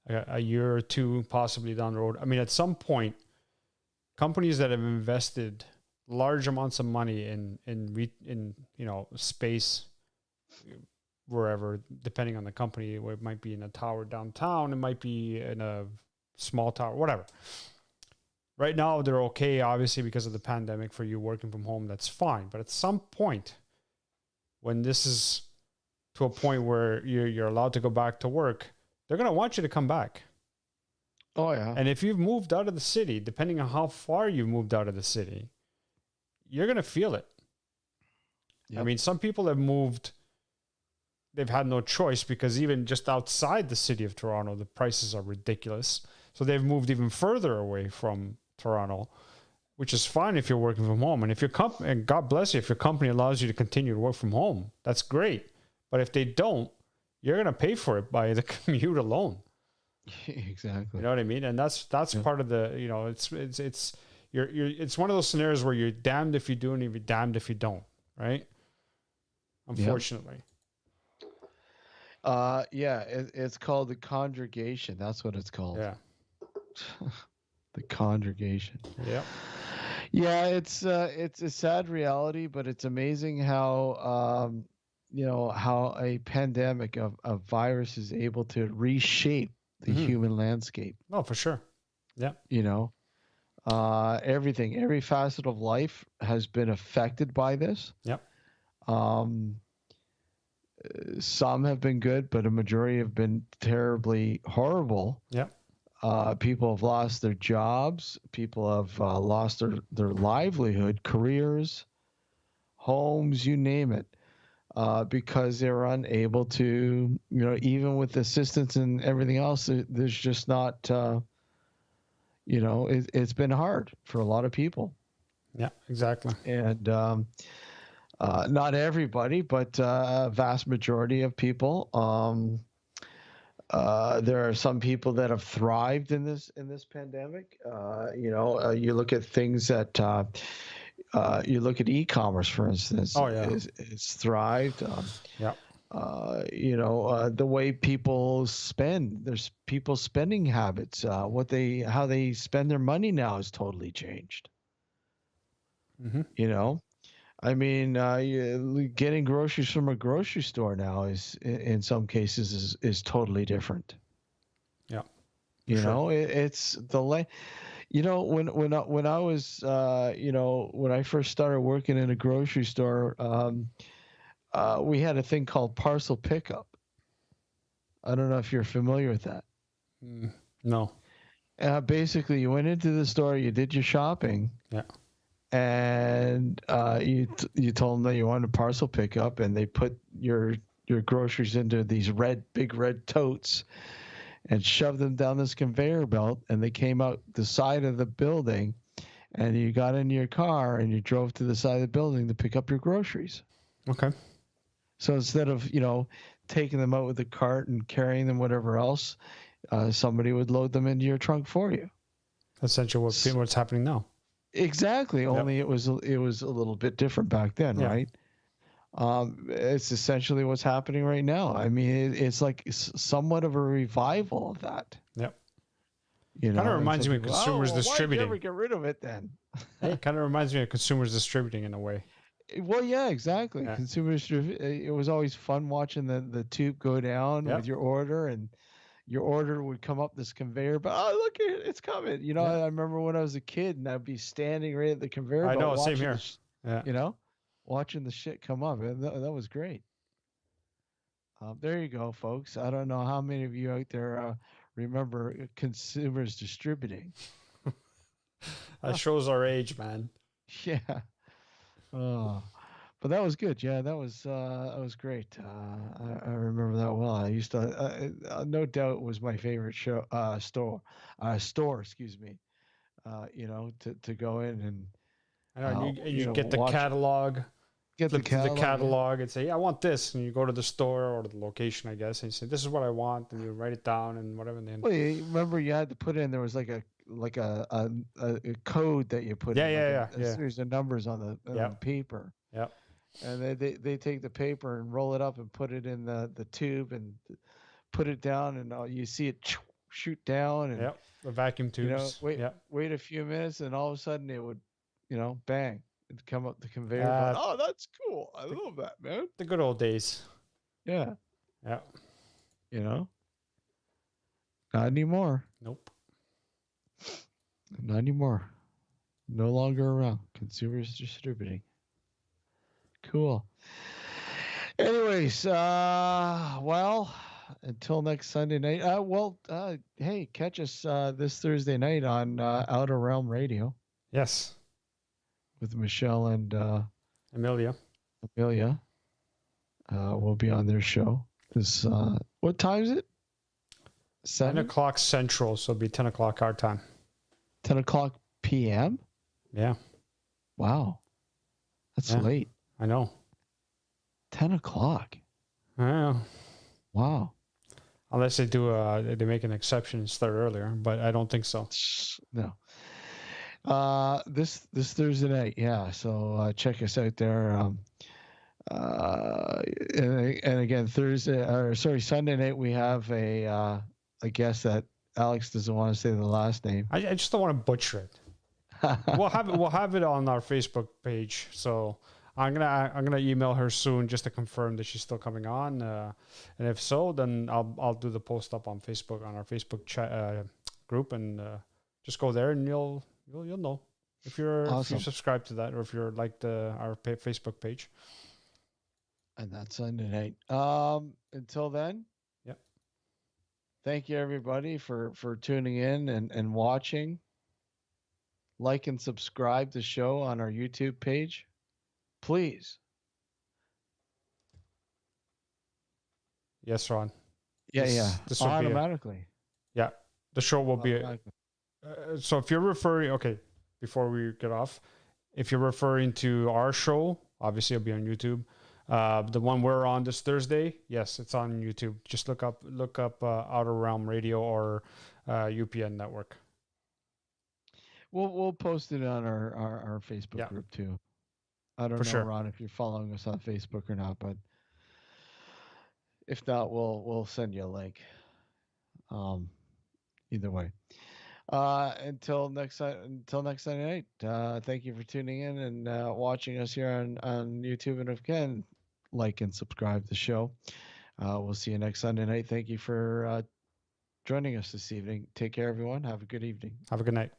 a year or two, possibly down the road. I mean, at some point, companies that have invested large amounts of money in space, wherever, depending on the company, it might be in a tower downtown, it might be in a small tower, whatever. Right now, they're okay, obviously, because of the pandemic. For you working from home, that's fine. But at some point, when this is to a point where you're allowed to go back to work, they're going to want you to come back. Oh, yeah. And if you've moved out of the city, depending on how far you've moved out of the city, you're going to feel it. Yep. I mean, some people have moved, they've had no choice, because even just outside the city of Toronto, the prices are ridiculous. So they've moved even further away from Toronto, which is fine if you're working from home. And if your company, and God bless you, if your company allows you to continue to work from home, that's great. But if they don't, you're going to pay for it by the commute alone. Exactly. You know what I mean? And that's part of the, it's one of those scenarios where you're damned if you do and you're damned if you don't, right? Unfortunately. It's called the congregation. That's what it's called. Yeah. The congregation. Yeah. Yeah, it's a sad reality, but it's amazing how how a pandemic of a virus is able to reshape the human landscape. Oh, for sure. Yeah. Everything, every facet of life has been affected by this. Yep. Some have been good, but a majority have been terribly horrible. Yep. People have lost their jobs. People have lost their livelihood, careers, homes, you name it, because they're unable to, even with assistance and everything else, there's just not, it's been hard for a lot of people. Yeah, exactly. And not everybody, but a vast majority of people. There are some people that have thrived in this pandemic. You look at things that you look at e-commerce, for instance. Oh yeah, it's thrived. Yeah. The way people spend. There's people's spending habits. How they spend their money now has totally changed. Mm-hmm. I mean, getting groceries from a grocery store now is, in some cases, is totally different. Yeah. It's the when I was, when I first started working in a grocery store, we had a thing called parcel pickup. I don't know if you're familiar with that. No. Basically, you went into the store, you did your shopping. Yeah. And you told them that you wanted a parcel pickup, and they put your groceries into these big red totes and shoved them down this conveyor belt, and they came out the side of the building, and you got in your car and you drove to the side of the building to pick up your groceries. Okay. So instead of taking them out with the cart and carrying them whatever else, somebody would load them into your trunk for you. Essentially what's happening now. Exactly. Only it was a little bit different back then, right? It's essentially what's happening right now. I mean, it's like somewhat of a revival of that. Yep. Kind of reminds me of consumers distributing. Why did you ever get rid of it then? It kind of reminds me of consumers distributing in a way. Well, yeah, exactly. Yeah. Consumers. It was always fun watching the tube go down with your order, and your order would come up this conveyor belt. Oh, look, it's coming. I remember when I was a kid, and I'd be standing right at the conveyor belt. I know, same here. Watching the shit come up. That was great. There you go, folks. I don't know how many of you out there remember Consumers Distributing. That shows our age, man. Yeah. But that was good. Yeah, that was great. I remember that well. I used to, no doubt, was my favorite store. Excuse me. To go in and I know, and you get the watch, catalog. get Flip the to the catalog, catalog and say, "Yeah, I want this," and you go to the store or the location, I guess, and you say, "This is what I want," and you write it down and whatever. And then, well, you remember you had to put in. There was like a code that you put in. Yeah. A series of numbers on the paper. Yep. And they take the paper and roll it up and put it in the tube and put it down, and you see it shoot down, and the vacuum tubes. Wait a few minutes, and all of a sudden it would, bang, it'd come up the conveyor. Oh, that's cool. I love that, man. The good old days. Yeah. Yeah. Not anymore. Nope. Not anymore. No longer around. Consumers Distributing. Cool. Anyways, well, until next Sunday night. Hey, catch us this Thursday night on Outer Realm Radio. Yes. With Michelle and Amelia. We'll be on their show. This what time is it? 10 o'clock Central, so it'll be 10 o'clock our time. 10 o'clock p.m.? Yeah. Wow. That's late. I know. 10 o'clock. I know. Wow. Unless they do, they make an exception and start earlier, but I don't think so. No. This Thursday night, yeah. So check us out there. And again, Sunday night we have a guest that Alex doesn't want to say the last name. I just don't want to butcher it. We'll have it on our Facebook page. So I'm gonna email her soon just to confirm that she's still coming on. And if so, then I'll do the post up on Facebook on our Facebook chat group, and just go there and you'll know if you're subscribed to that or if you're liked our Facebook page. And that's Sunday night. Until then. Yep. Thank you everybody for tuning in and watching. Like and subscribe to the show on our YouTube page. Please. Yes, Ron. This automatically. The show will be. So if you're referring, before we get off, if you're referring to our show, obviously it'll be on YouTube. The one we're on this Thursday, yes, it's on YouTube. Just look up Outer Realm Radio or UPN Network. We'll post it on our Facebook group too. I don't know, Ron, if you're following us on Facebook or not, but if not, we'll send you a link. Either way. Until next Sunday night. Thank you for tuning in and watching us here on YouTube, and again, like and subscribe to the show. We'll see you next Sunday night. Thank you for joining us this evening. Take care, everyone. Have a good evening. Have a good night.